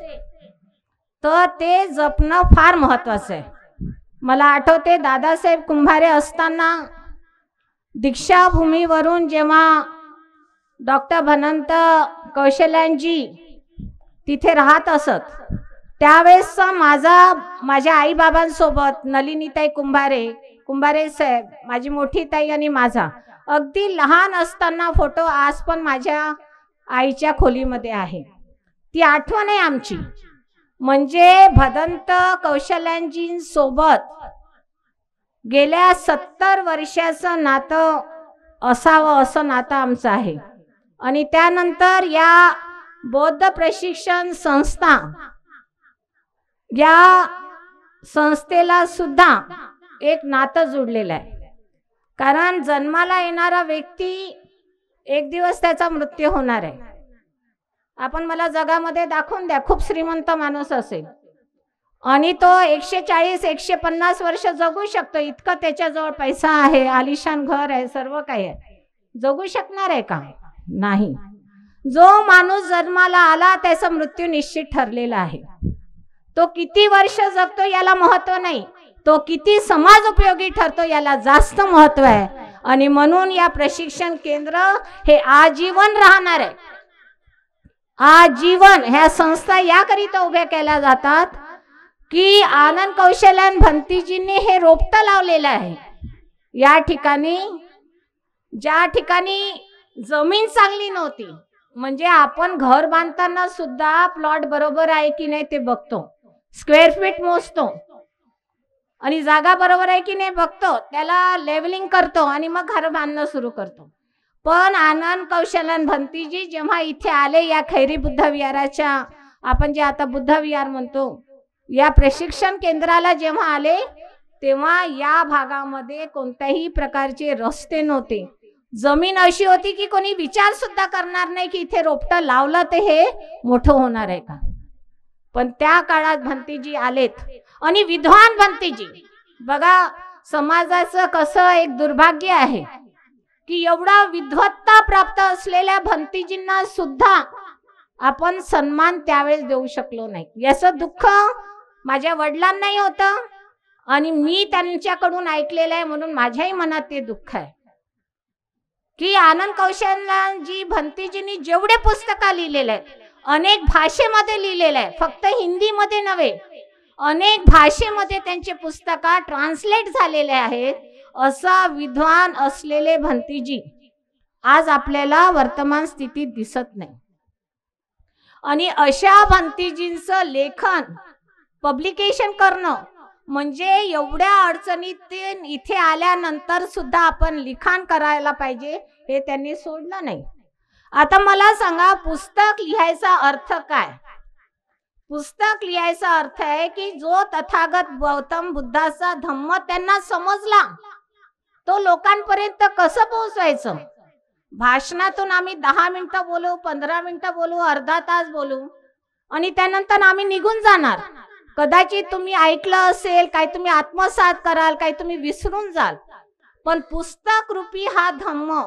तर ते जपणं फार महत्त्वाचं आहे. मला आठवते दादासाहेब कुंभारे असताना दीक्षाभूमीवरून जेव्हा डॉक्टर भनंत कौशल्यांजी तिथे राहत असत, त्यावेळेस माझ्या आईबाबांसोबत नलिनीताई कुंभारे साहेब, माझी मोठी ताई आणि माझा अगदी लहान असताना फोटो आज पण माझ्या आईच्या खोलीमध्ये आहे. ती आठवण आहे आमची. म्हणजे भदंत कौशल्यांजींसोबत गेल्या 70 वर्षाचं नातं असावं असं नातं आमचं आहे. आणि त्यानंतर या बौद्ध प्रशिक्षण संस्था या संस्थेला सुद्धा एक नातं जुडलेलं आहे. कारण जन्माला येणारा व्यक्ती एक दिवस त्याचा मृत्यू होणार आहे. आपण मला जगामध्ये दाखवून द्या, खूप श्रीमंत माणूस असेल आणि तो 140-150 वर्ष जगू शकतो, इतकं त्याच्याजवळ पैसा आहे, आलिशान घर आहे, सर्व काही आहे. जगू शकणार आहे का? नाही. जो माणूस जन्माला आला त्याचा मृत्यू निश्चित ठरलेला आहे. तो किती वर्ष जगतो याला महत्व नाही, तो किती समाज उपयोगी ठरतो याला जास्त महत्व आहे. आणि म्हणून या प्रशिक्षण केंद्र हे आजीवन राहणार आहे. आजीवन ह्या संस्था याकरिता उभ्या केल्या जातात की आनंद कौशल्यान भंतीजींनी हे रोपटं लावलेलं आहे. या ठिकाणी ज्या ठिकाणी जमीन चांगली नव्हती, म्हणजे आपण घर बांधताना सुद्धा प्लॉट बरोबर आहे की नाही ते बघतो, स्क्वेअर फीट मोजतो आणि जागा बरोबर आहे की नाही बघतो, त्याला लेवलिंग करतो आणि मग घर बांधणं सुरू करतो. पण आनंद कौशल्यान भंतीजी जेव्हा इथे आले, या खैरी बुद्ध विहाराच्या, आपण जे आता बुद्ध विहार म्हणतो, या प्रशिक्षण केंद्राला जेव्हा आले तेव्हा या भागामध्ये कोणत्याही प्रकारचे रस्ते नव्हते. जमीन अशी होती की कोणी विचार सुद्धा करणार नाही की इथे रोपटं लावलं ते हे मोठं होणार आहे का. पण त्या काळात भंतीजी आलेत आणि विद्वान भंतीजी. बघा समाजाचं कसं एक दुर्भाग्य आहे की एवढा विद्वत्ता प्राप्त असलेल्या भंतीजींना सुद्धा आपण सन्मान त्यावेळेस देऊ शकलो नाही. याचं दुःख माझ्या वडिलांनाही होतं आणि मी त्यांच्याकडून ऐकलेलं आहे, म्हणून माझ्याही मनात ते दुःख आहे की आनंद कौशल्यांजी भंतीजींनी जेवढे पुस्तकं लिहिलेले आहेत, अनेक भाषेमध्ये लिहिलेले आहे, फक्त हिंदीमध्ये नव्हे, अनेक भाषेमध्ये त्यांचे पुस्तकं ट्रान्सलेट झालेले आहेत. असा विद्वान असलेले भंतीजी आज आपल्याला वर्तमान स्थितीत दिसत नाही. आणि अशा भंतीजींचं लेखन पब्लिकेशन करणं म्हणजे एवढ्या अडचणीत इथे आल्यानंतर सुद्धा आपण लिखाण करायला पाहिजे, हे त्यांनी सोडलं नाही. आता मला सांगा, पुस्तक लिहायचा अर्थ काय? पुस्तक लिहायचा अर्थ आहे की जो तथागत गौतम बुद्धाचा धम्म त्यांना समजला तो लोकांपर्यंत कसं पोहोचवायचं. भाषणातून आम्ही 10 मिनिटं बोलू, 15 मिनिटं बोलू, अर्धा तास बोलू आणि त्यानंतर आम्ही निघून जाणार. कदाचित तुम्ही ऐकलं असेल, काही तुम्ही आत्मसात कराल, काही तुम्ही विसरून जाल. पण पुस्तक रूपी हा धम्म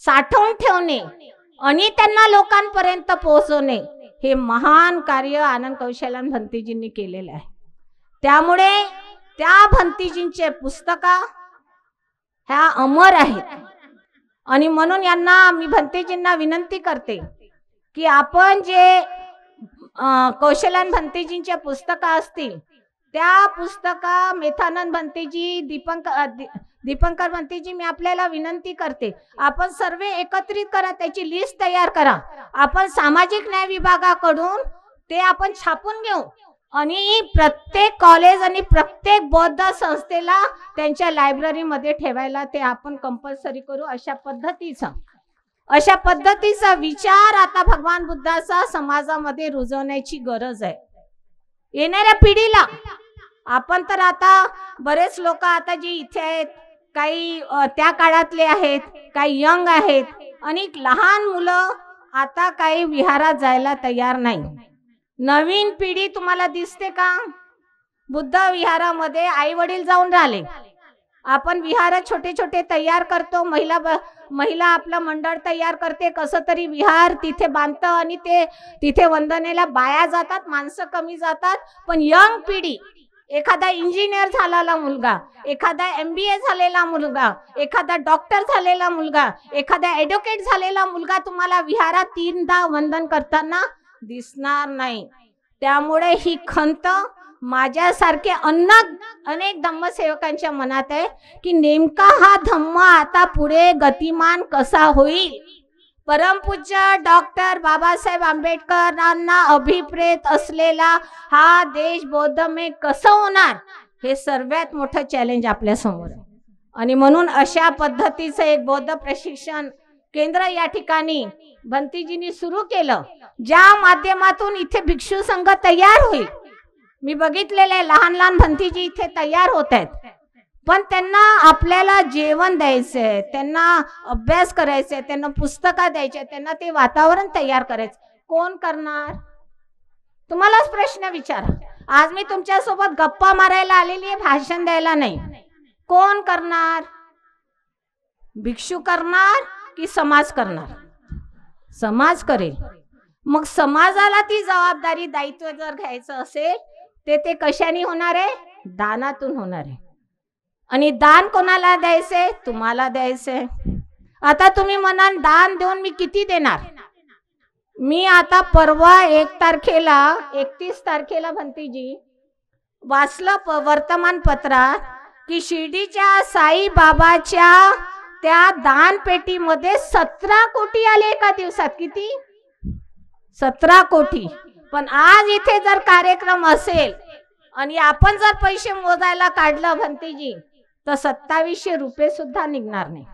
साठवून ठेवणे आणि त्यांना लोकांपर्यंत पोहोचवणे, हे महान कार्य आनंद कौशल्यान भंतीजींनी केलेलं आहे. त्यामुळे त्या भंतीजींचे पुस्तकं ह्या अमर आहेत. आणि म्हणून यांना मी भंतीजींना विनंती करते की आपण जे कौशल्यान भंतीजींच्या पुस्तकं असतील, त्या पुस्तका मेथानंद भंतीजी, दीपंकर भंतीजी, मी आपल्याला विनंती करते, आपण सर्व एकत्रित करा, त्याची लिस्ट तयार करा. आपण सामाजिक न्याय विभागाकडून ते आपण छापून घेऊ आणि प्रत्येक कॉलेज आणि प्रत्येक बौद्ध संस्थेला त्यांच्या लायब्ररीमध्ये ठेवायला ते आपण कंपल्सरी करू. अशा पद्धतीचा विचार आता भगवान बुद्धाचा समाजामध्ये रुजवण्याची गरज आहे. येणाऱ्या पिढीला आपण तर आता बरेच लोक आता जे इथे आहेत काही त्या काळातले आहेत, काही यंग आहेत, अनेक लहान मुलं आता काही विहारात जायला तयार नाही. नवीन पिढी तुम्हाला दिसते का? बुद्ध विहारामध्ये आई वडील जाऊन राहिले. आपण विहार छोटे छोटे तयार करतो, महिला आपलं मंडळ तयार करते, कसं तरी विहार तिथे बांधतं आणि ते तिथे वंदनेला बाया जातात, माणसं कमी जातात. पण यंग पिढी, एखादा इंजिनियर झालेला मुलगा, एखादा MBA झालेला मुलगा, एखादा डॉक्टर झालेला मुलगा, एखादा एडव्होकेट झालेला मुलगा तुम्हाला विहारात 3दा वंदन करताना दिसणार नाही. त्यामुळे ही खंत माझ्यासारखे अनेक धम्मसेवकांच्या मनात आहे की नेमका हा धम्म आता पुढे गतिमान कसा होईल. परमपूज्य डॉक्टर बाबासाहेब आंबेडकरांना अभिप्रेत असलेला हा देश बौद्धमय कसं होणार, हे सर्वात मोठं चॅलेंज आपल्या समोर आहे. आणि म्हणून अशा पद्धतीचं एक बौद्ध प्रशिक्षण केंद्र या ठिकाणी भंतीजींनी सुरू केलं, ज्या माध्यमातून इथे भिक्षू संघ तयार होईल. मी बघितलेले लहान लहान भंतीजी इथे तयार होत आहेत, पण त्यांना आपल्याला जेवण द्यायचंय, त्यांना अभ्यास करायचंय, त्यांना पुस्तकं द्यायचे, त्यांना ते वातावरण तयार करायचं. कोण करणार? तुम्हालाच प्रश्न विचारा. आज मी तुमच्या सोबत गप्पा मारायला आलेली आहे, भाषण द्यायला नाही. कोण करणार? भिक्षू करणार की समाज करणार? समाज करेल. मग समाजाला ती जबाबदारी, दायित्व जर घ्यायचं असेल ते कशाने होणार आहे? दानातून होणार आहे. आणि दान कोणाला द्यायचे? तुम्हाला द्यायचे. आता तुम्ही म्हणाल दान देऊन मी किती देणार? मी आता परवा 31 तारखेला भंतीजी वाचलं वर्तमानपत्रात की शिर्डीच्या साईबाबाच्या त्या दानपेटीमध्ये 17 कोटी आले एका दिवसात. किती? 17 कोटी. पण आज इथे जर कार्यक्रम असेल आणि आपण जर पैसे मोजायला काढलं भंतीजी, तर 2700 रुपये सुद्धा निघणार नाही.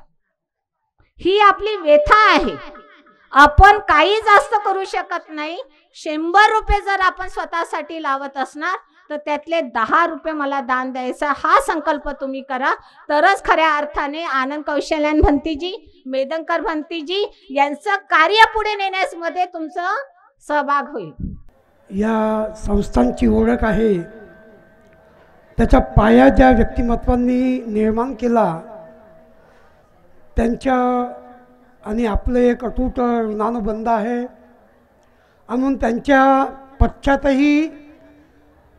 ही आपली व्यथा आहे. आपण काही जास्त करू शकत नाही. 100 रुपये जर आपण स्वतःसाठी लावत असणार तर त्यातले 10 रुपये मला दान द्यायचा, हा संकल्प तुम्ही करा. तरच खऱ्या अर्थाने आनंद कौशल्यान भंतीजी, मेदनकर भंतीजी यांचं कार्य पुढे नेण्यामध्ये तुमचं सहभाग होईल. या संस्थांची ओळख आहे, त्याचा पाया ज्या व्यक्तिमत्वांनी निर्माण केला त्यांच्या आणि आपलं एक अतूट ऋणानुबंध आहे. म्हणून त्यांच्या पश्चातही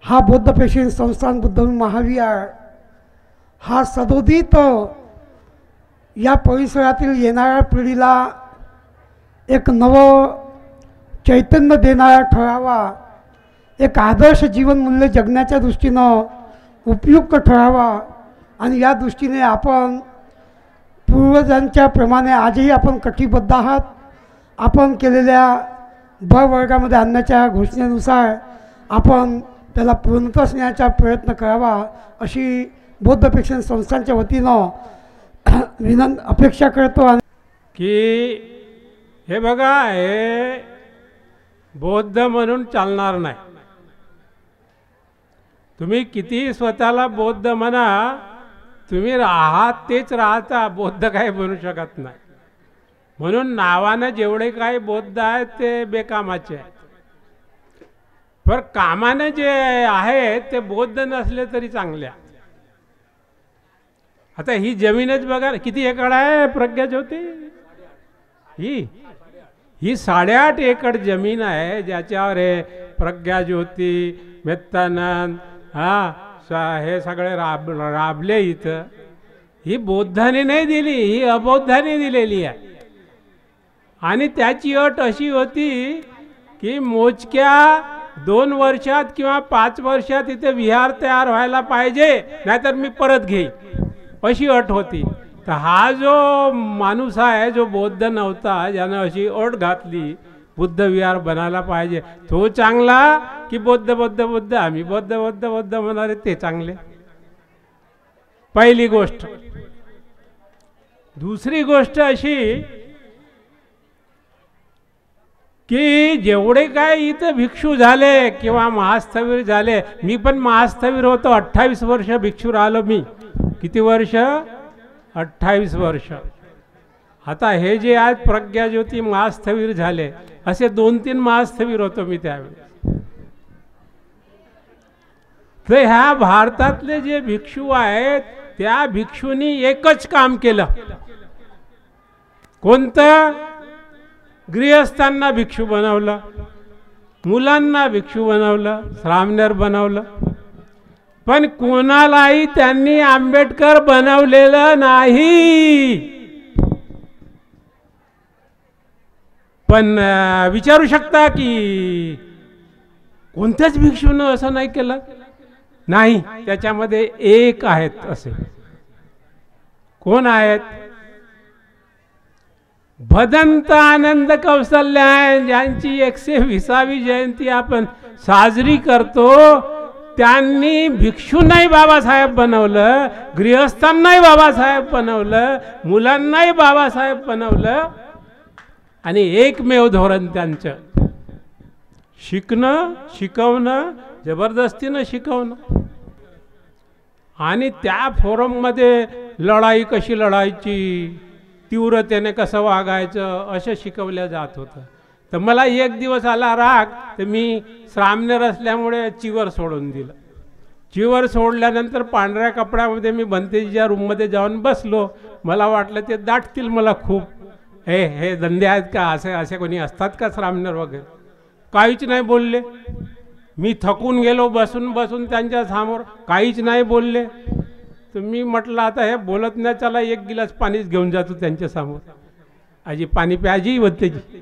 हा बौद्ध प्रशिक्षण संस्थान बुद्ध महाविहार हा सदोदित या परिसरातील येणाऱ्या पिढीला एक नवं चैतन्य देणारा ठरावा, एक आदर्श जीवनमूल्य जगण्याच्या दृष्टीनं उपयुक्त ठरावा. आणि या दृष्टीने आपण पूर्वजांच्या प्रमाणे आजही आपण कटिबद्ध आहात. आपण केलेल्या ब वर्गामध्ये आणण्याच्या घोषणेनुसार आपण त्याला पूर्णत्वास नेण्याचा प्रयत्न करावा, अशी बौद्ध प्रशिक्षण संस्थांच्या वतीनं अपेक्षा करतो. की हे बघा, हे बौद्ध म्हणून चालणार नाही. तुम्ही किती स्वतःला बौद्ध म्हणा, तुम्ही आहात तेच राहता, बौद्ध काही बनू शकत नाही. म्हणून नावानं जेवढे काही बौद्ध आहेत ते बेकामाचे आहेत. पण कामाने जे आहेत ते बौद्ध नसले तरी चांगले. आता ही जमीनच बघा किती एकड आहे प्रज्ञाज्योती. ही 8.5 एकर जमीन आहे, ज्याच्यावर हे प्रज्ञाज्योती, मेत्तानंद हे सगळे राबले. इथं ही बौद्धाने नाही दिली, ही अबौद्धाने दिलेली आहे. आणि त्याची अट अशी होती की मोजक्या 2 वर्षात किंवा 5 वर्षात इथे विहार तयार व्हायला पाहिजे, नाहीतर मी परत घेईन, अशी अट होती. तर हा जो माणूस आहे जो बौद्ध नव्हता, ज्यानं अशी अट घातली बुद्ध विहार बनायला पाहिजे, तो चांगला की बौद्ध बौद्ध बौद्ध आम्ही बौद्ध बौद्ध बौद्ध म्हणाले ते चांगले? पहिली गोष्ट. दुसरी गोष्ट अशी की जेवढे काय इथं भिक्षू झाले किंवा महास्थवीर झाले, मी पण महास्थवीर होतो, 28 वर्ष भिक्षू राहिलो मी. किती वर्ष? 28 वर्ष. आता हे जे आज प्रज्ञाज्योती महास्थवीर झाले, असे 2-3 महास्थवीर होतो मी त्यावेळी. तर ह्या भारतातले जे भिक्षू आहेत त्या भिक्षूंनी एकच काम केलं. कोणतं? गृहस्थांना भिक्षू बनवलं, मुलांना भिक्षू बनवलं, श्रामणेर बनवलं. पण कोणालाही त्यांनी आंबेडकर बनवलेलं नाही. पण विचारू शकता की कोणत्याच भिक्षूनं असं नाही केलं? नाही. त्याच्यामध्ये एक आहेत असे. कोण आहेत? भदंत आनंद कौशल्यायन ज्यांची 120वी जयंती आपण साजरी करतो, त्यांनी भिक्षूंनाही बाबासाहेब बनवलं, गृहस्थांनाही बाबासाहेब बनवलं, मुलांनाही बाबासाहेब बनवलं. आणि एकमेव धोरण त्यांचं शिकणं, शिकवणं, जबरदस्तीनं शिकवणं. आणि त्या फोरममध्ये लढाई कशी लढायची, तीव्रतेने कसं वागायचं, असं शिकवलं जात होतं. तर मला एक दिवस आला राग, तर मी श्रामणेर असल्यामुळे चिवर सोडून दिलं. चिवर सोडल्यानंतर पांढऱ्या कपड्यामध्ये मी भंतेजीच्या रूममध्ये जाऊन बसलो. मला वाटलं ते दाटतील मला खूप. हे धंदे आहेत का, असे कोणी असतात का श्रामणेर वगैरे? काहीच नाही बोलले. मी थकून गेलो बसून बसून त्यांच्या समोर, काहीच नाही बोलले. तर मी म्हटलं आता हे बोलत नाही, चला एक गिलास पाणीच घेऊन जातो त्यांच्या समोर. आजी पानी प्याजी बोलते जी.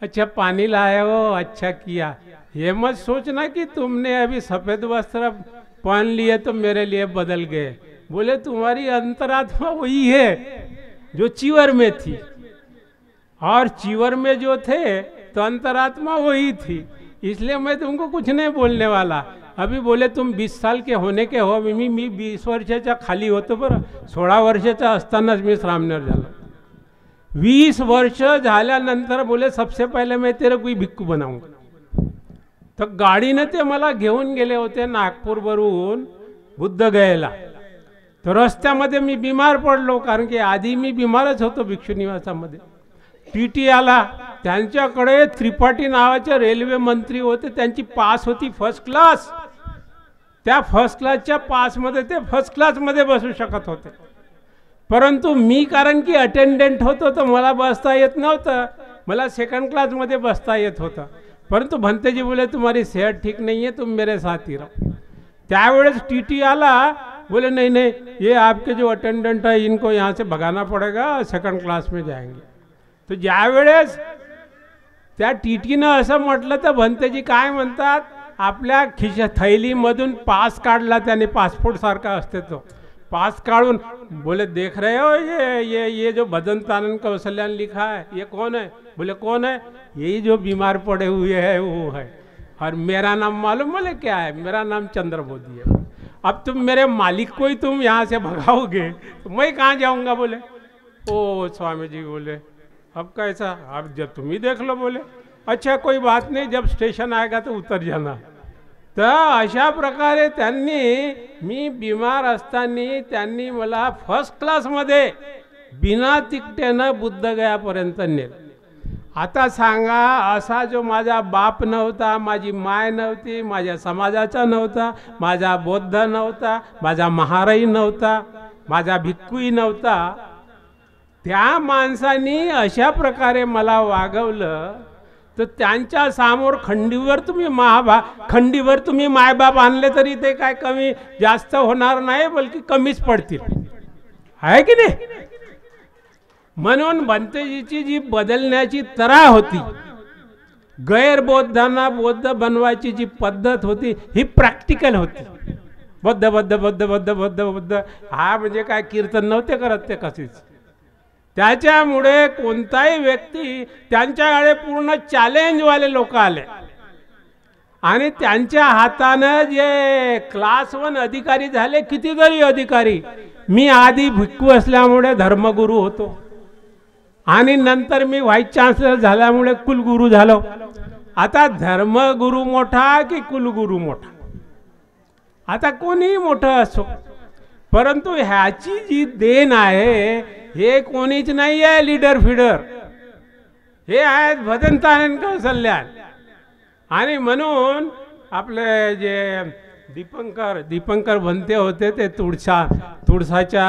अच्छा पानी लाए हो, अच्छा किया. ये मत सोचना कि तुमने अभी सफेद वस्त्र पहन लिए तो मेरे लिए बदल गए. बोले तुम्हारी अंतरात्मा वही है जो चिवर में थी, और चिवर में जो थे तो अंतरात्मा वही थी, इसलिए मैं तुमको कुछ नहीं बोलने वाला. अभी बोले तुम 20 साल के होने के हो. मी 20 वर्षाचा खाली होतो बरं. 16 वर्षाचा असतानाच मी श्रामणेर झालो. 20 वर्ष झाल्यानंतर बोले सबसे पहले मैं तेरे कोई भिक्खू बनाऊंगा. तर गाडीने ते मला घेऊन गेले होते नागपूरवरून बुद्धगयेला. तर रस्त्यामध्ये मी बिमार पडलो, कारण की आधी मी बिमारच होतो भिक्षू निवासामध्ये. टीटी आला, त्यांच्याकडे त्रिपाठी नावाचे रेल्वे मंत्री होते, त्यांची पास होती फर्स्ट क्लास. त्या फर्स्ट क्लासच्या पासमध्ये ते फर्स्ट क्लासमध्ये बसू शकत होते. परंतु मी कारण की अटेंडंट होतो तर मला बसता येत नव्हतं, मला सेकंड क्लासमध्ये बसता येत होतं. परंतु भंतेजी बोले तुम्हारी सेहत ठीक नहीं है, तुम मेरे साथ ही रहो. त्यावेळेस टीटी आला, बोले नहीं नहीं ये आपके जो अटेंडेंट है इनको यहाँ से भगाना पड़ेगा, सेकंड क्लास में जाएंगे. तो ज्यावेळेस त्या टीटीनं असं म्हटलं तर भंतेजी काय म्हणतात, आपल्या खिशा थैलीमधून पास काढला त्याने, पासपोर्ट सारखा असते तो पास काढून बोले देख रहे हो ये जो भदंत आनंद कौशल्यान लिखा है ये कौन है? बोले कौन है? यही जो बीमार पड़े हुए है वो है. और मेरा नाम मालूम बोले क्या है? मेरा नाम चंद्र मोदी है. अब तुम मेरे मालिक को ही तुम यहाँ से भगाओगे तो मैं कहाँ जाऊँगा? बोले ओ स्वामी जी बोले अब कैसा, अब जब तुम ही देख लो. बोले अच्छा कोई बात नहीं, जब स्टेशन आएगा तो उतर जाना. तर अशा प्रकारे त्यांनी, मी बिमार असताना त्यांनी मला फर्स्ट क्लासमध्ये बिना तिकटेनं बुद्धगयापर्यंत नेलं. आता सांगा, असा जो माझा बाप नव्हता, माझी माय नव्हती, माझ्या समाजाचा नव्हता, माझा बौद्ध नव्हता, माझा महाराई नव्हता, माझा भिक्खूही नव्हता, त्या माणसांनी अशा प्रकारे मला वागवलं. तर त्यांच्या समोर खंडीवर तुम्ही मायबाप आणले तरी ते काय कमी जास्त होणार नाही, बल्कि कमीच पडतील, आहे की नाही? म्हणून भंतेजीची जी बदलण्याची तरा होती, गैरबौद्धांना बौद्ध बनवायची जी पद्धत होती, ही प्रॅक्टिकल होती. बौद्ध बौद्ध बौद्ध बौद्ध बौद्ध बौद्ध हा म्हणजे काय कीर्तन नव्हते करत ते कशीच. त्याच्यामुळे कोणताही व्यक्ती, त्यांच्याकडे पूर्ण चॅलेंजवाले लोक आले आणि त्यांच्या हातानं जे क्लास 1 अधिकारी झाले, कितीतरी अधिकारी. मी आधी भिक्खू असल्यामुळे धर्मगुरू होतो आणि नंतर मी व्हाईस चान्सलर झाल्यामुळे कुलगुरू झालो. आता धर्मगुरू मोठा की कुलगुरू मोठा? आता कोणीही मोठं असो, परंतु ह्याची जी देण आहे हे कोणीच नाही आहे लीडर फिडर, हे आहेत भजनतानंद कौशल्यान. आणि म्हणून आपले जे दीपंकर भंते होते ते तुळसाच्या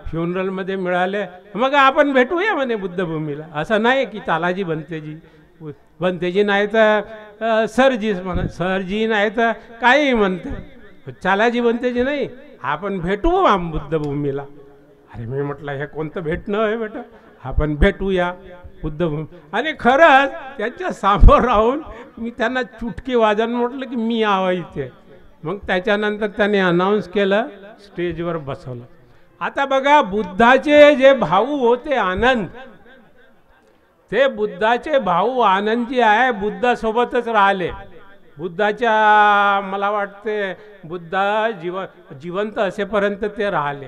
फ्युनरलमध्ये मिळाले. मग आपण भेटूया म्हणे बुद्धभूमीला. असं नाही की तालाजी भंतेजी नाही तर सरजी म्हणा, सरजी नाही तर काही म्हणते, चालाजी भंतेजी नाही, आपण भेटू बुद्धभूमीला. अरे मी म्हटलं हे कोणतं भेटणं आहे बेटा, आपण भेटूया बुद्धभूमी. आणि खरंच त्यांच्या समोर राहून मी त्यांना चुटकी वाजवून म्हटलं की मी यावं इथे. मग त्याच्यानंतर त्यांनी अनाऊन्स केलं, स्टेजवर बसवलं. आता बघा, बुद्धाचे जे भाऊ होते आनंद, ते बुद्धाचे भाऊ आनंद जे आहे बुद्धासोबतच राहिले. बुद्धाच्या मला वाटते बुद्धा जिवंत असेपर्यंत ते राहिले.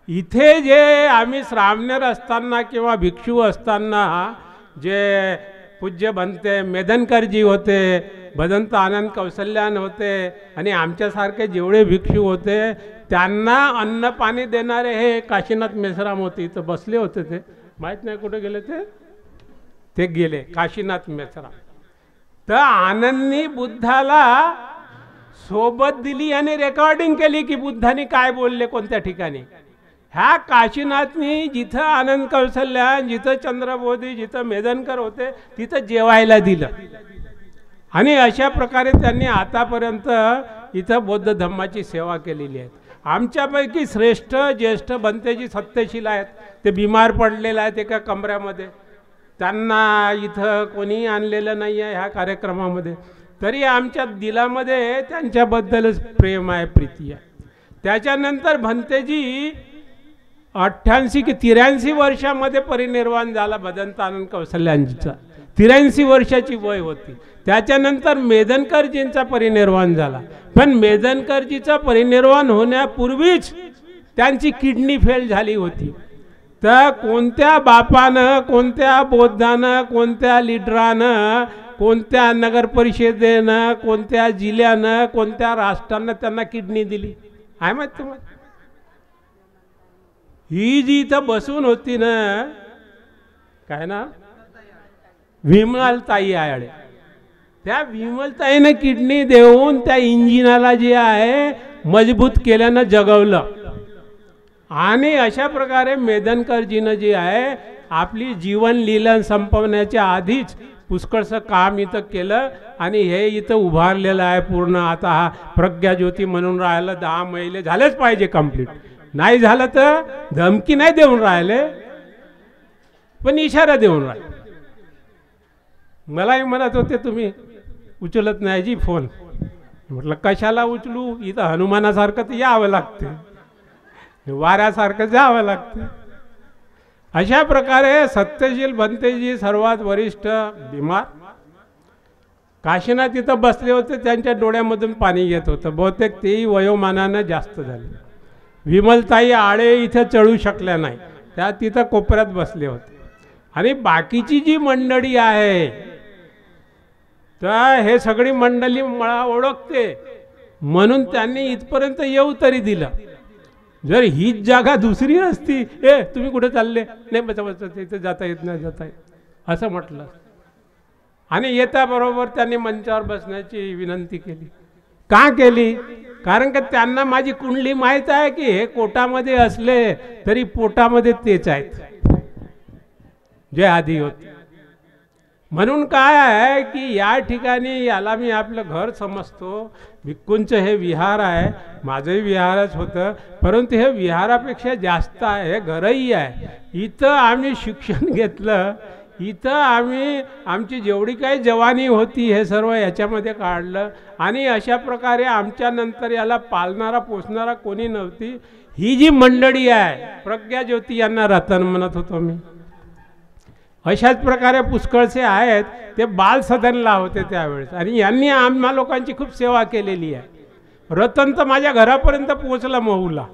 इथे जे आम्ही श्रामणेर असताना किंवा भिक्षू असताना जे पूज्य भंते मेदनकरजी होते, भदंत आनंद कौशल्यान होते आणि आमच्यासारखे जेवढे भिक्षू होते त्यांना अन्न पाणी देणारे हे काशीनाथ मेश्राम होते. इथं बसले होते, ते माहीत नाही कुठे गेले, ते गेले काशीनाथ मेश्राम. तर आनंदनी बुद्धाला सोबत दिली आणि रेकॉर्डिंग केली की बुद्धाने काय बोलले कोणत्या ठिकाणी. ह्या काशीनाथनी जिथं आनंद कौशल्यान, जिथं चंद्रबोधी, जिथं मेदनकर होते तिथं जेवायला दिलं. आणि अशा प्रकारे त्यांनी आतापर्यंत इथं बौद्ध धम्माची सेवा केलेली आहे. आमच्यापैकी श्रेष्ठ ज्येष्ठ भंतेजी सत्यशील आहेत, ते बिमार पडलेले आहेत एका कमऱ्यामध्ये. त्यांना इथं कोणी आणलेलं नाही आहे ह्या कार्यक्रमामध्ये, तरी आमच्या दिलामध्ये त्यांच्याबद्दलच प्रेम आहे, प्रीती आहे. त्याच्यानंतर भंतेजी 88 की 83 वर्षामध्ये परिनिर्वाण झाला भदंत आनंद कौशल्यांचा. 83 वर्षाची वय होती. त्याच्यानंतर मेदनकरजींचा परिनिर्वाण झाला. पण मेदनकरजीचा परिनिर्वाण होण्यापूर्वीच त्यांची किडनी फेल झाली होती. तर कोणत्या बापानं, कोणत्या बौद्धानं, कोणत्या लिडरानं, कोणत्या नगर परिषदेनं, कोणत्या जिल्ह्यानं, कोणत्या राष्ट्रानं त्यांना किडनी दिली आहे माहीत तुम्हाला? ही जी इथं बसून होती ना, काय ना, विमलताई आयाळे, त्या विमलताईनं किडनी देऊन त्या इंजिनाला जे आहे मजबूत केल्यानं जगवलं. आणि अशा प्रकारे मेदनकरजीनं जे आहे आपली जीवन लीलन संपवण्याच्या आधीच पुष्कळसं काम इथं केलं. आणि हे इथं उभारलेलं आहे पूर्ण. आता हा प्रज्ञाज्योती म्हणून राहिलं, 10 महिने झालेच पाहिजे कंप्लीट. नाही झालं तर धमकी नाही देऊन राहिले, पण इशारा देऊन राहिले. मलाही म्हणत होते तुम्ही उचलत नाही जी फोन. म्हटलं कशाला उचलू, इथं हनुमानासारखं तर यावं लागते, वाऱ्यासारखं जावं लागतं. अशा प्रकारे सत्यशील भंतेजी सर्वात वरिष्ठ बिमार. काशीनाथ तिथं बसले होते, त्यांच्या डोळ्यामधून पाणी येत होतं. बहुतेक तेही वयोमानानं जास्त झाले. विमलताई आळे इथं चढू शकल्या नाही, त्या तिथं कोपऱ्यात बसले होते. आणि बाकीची जी मंडळी आहे तर हे सगळी मंडळी मला ओळखते म्हणून त्यांनी इथपर्यंत येऊ तरी दिलं. जर हीच जागा दुसरी असती, ए तुम्ही कुठे चालले, नाही बसा बसा, इथं जाता येत नाही, जाता येत असं म्हटलं. आणि येताबरोबर त्यांनी मंचावर बसण्याची विनंती केली. का केली? कारण की त्यांना माझी कुंडली माहीत आहे की हे कोटामध्ये असले तरी पोटामध्ये तेच आहेत जे आधी होते. म्हणून काय आहे की या ठिकाणी याला मी आपलं घर समजतो. भिक्खूंचं हे विहार आहे, माझंही विहारच होतं, परंतु हे विहारापेक्षा जास्त आहे, हे घरही आहे. इथं आम्ही शिक्षण घेतलं, इथं आम्ही आमची जेवढी काही जवानी होती हे सर्व याच्यामध्ये काढलं. आणि अशा प्रकारे आमच्यानंतर याला पालणारा पोसणारा कोणी नव्हती. ही जी मंडळी आहे, प्रज्ञाज्योती यांना रतन म्हणत होतो मी, अशाच प्रकारे पुष्कळसे आहेत. ते बालसदनला होते त्यावेळेस आणि यांनी आम्हा लोकांची खूप सेवा केलेली आहे. रतन तर माझ्या घरापर्यंत पोहोचला महूला,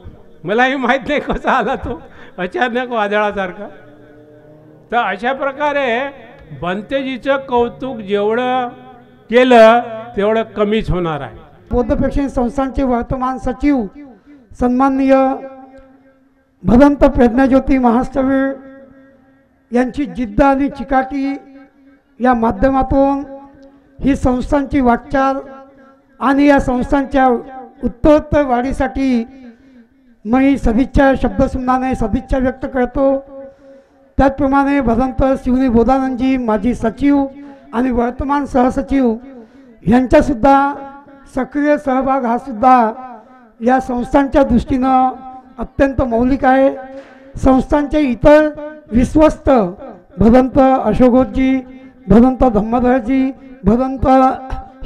मलाही माहीत नाही कसा आला तो अचानक वादळासारखा. तर अशा प्रकारे भंतेजीचं कौतुक जेवढं केलं तेवढं कमीच होणार आहे. बौद्ध प्रेक्षण संस्थानचे वर्तमान सचिव सन्माननीय भदंत प्रज्ञाज्योती महास्थवीर यांची जिद्द आणि चिकाटी या माध्यमातून ही संस्थांची वाटचाल आणि या संस्थांच्या उत्तरोत्तर वाढीसाठी मी सदिच्छा शब्दसुमनाने सदिच्छा व्यक्त करतो। त्याचप्रमाणे भदंत शिवनी बोधानंदजी माजी सचिव आणि वर्तमान सहसचिव यांचासुद्धा सक्रिय सहभाग हा सुद्धा या संस्थांच्या दृष्टीनं अत्यंत मौलिक आहे। संस्थांचे इतर विश्वस्त भदंत अशोकजी, भदंत धम्मधरजी, भदंत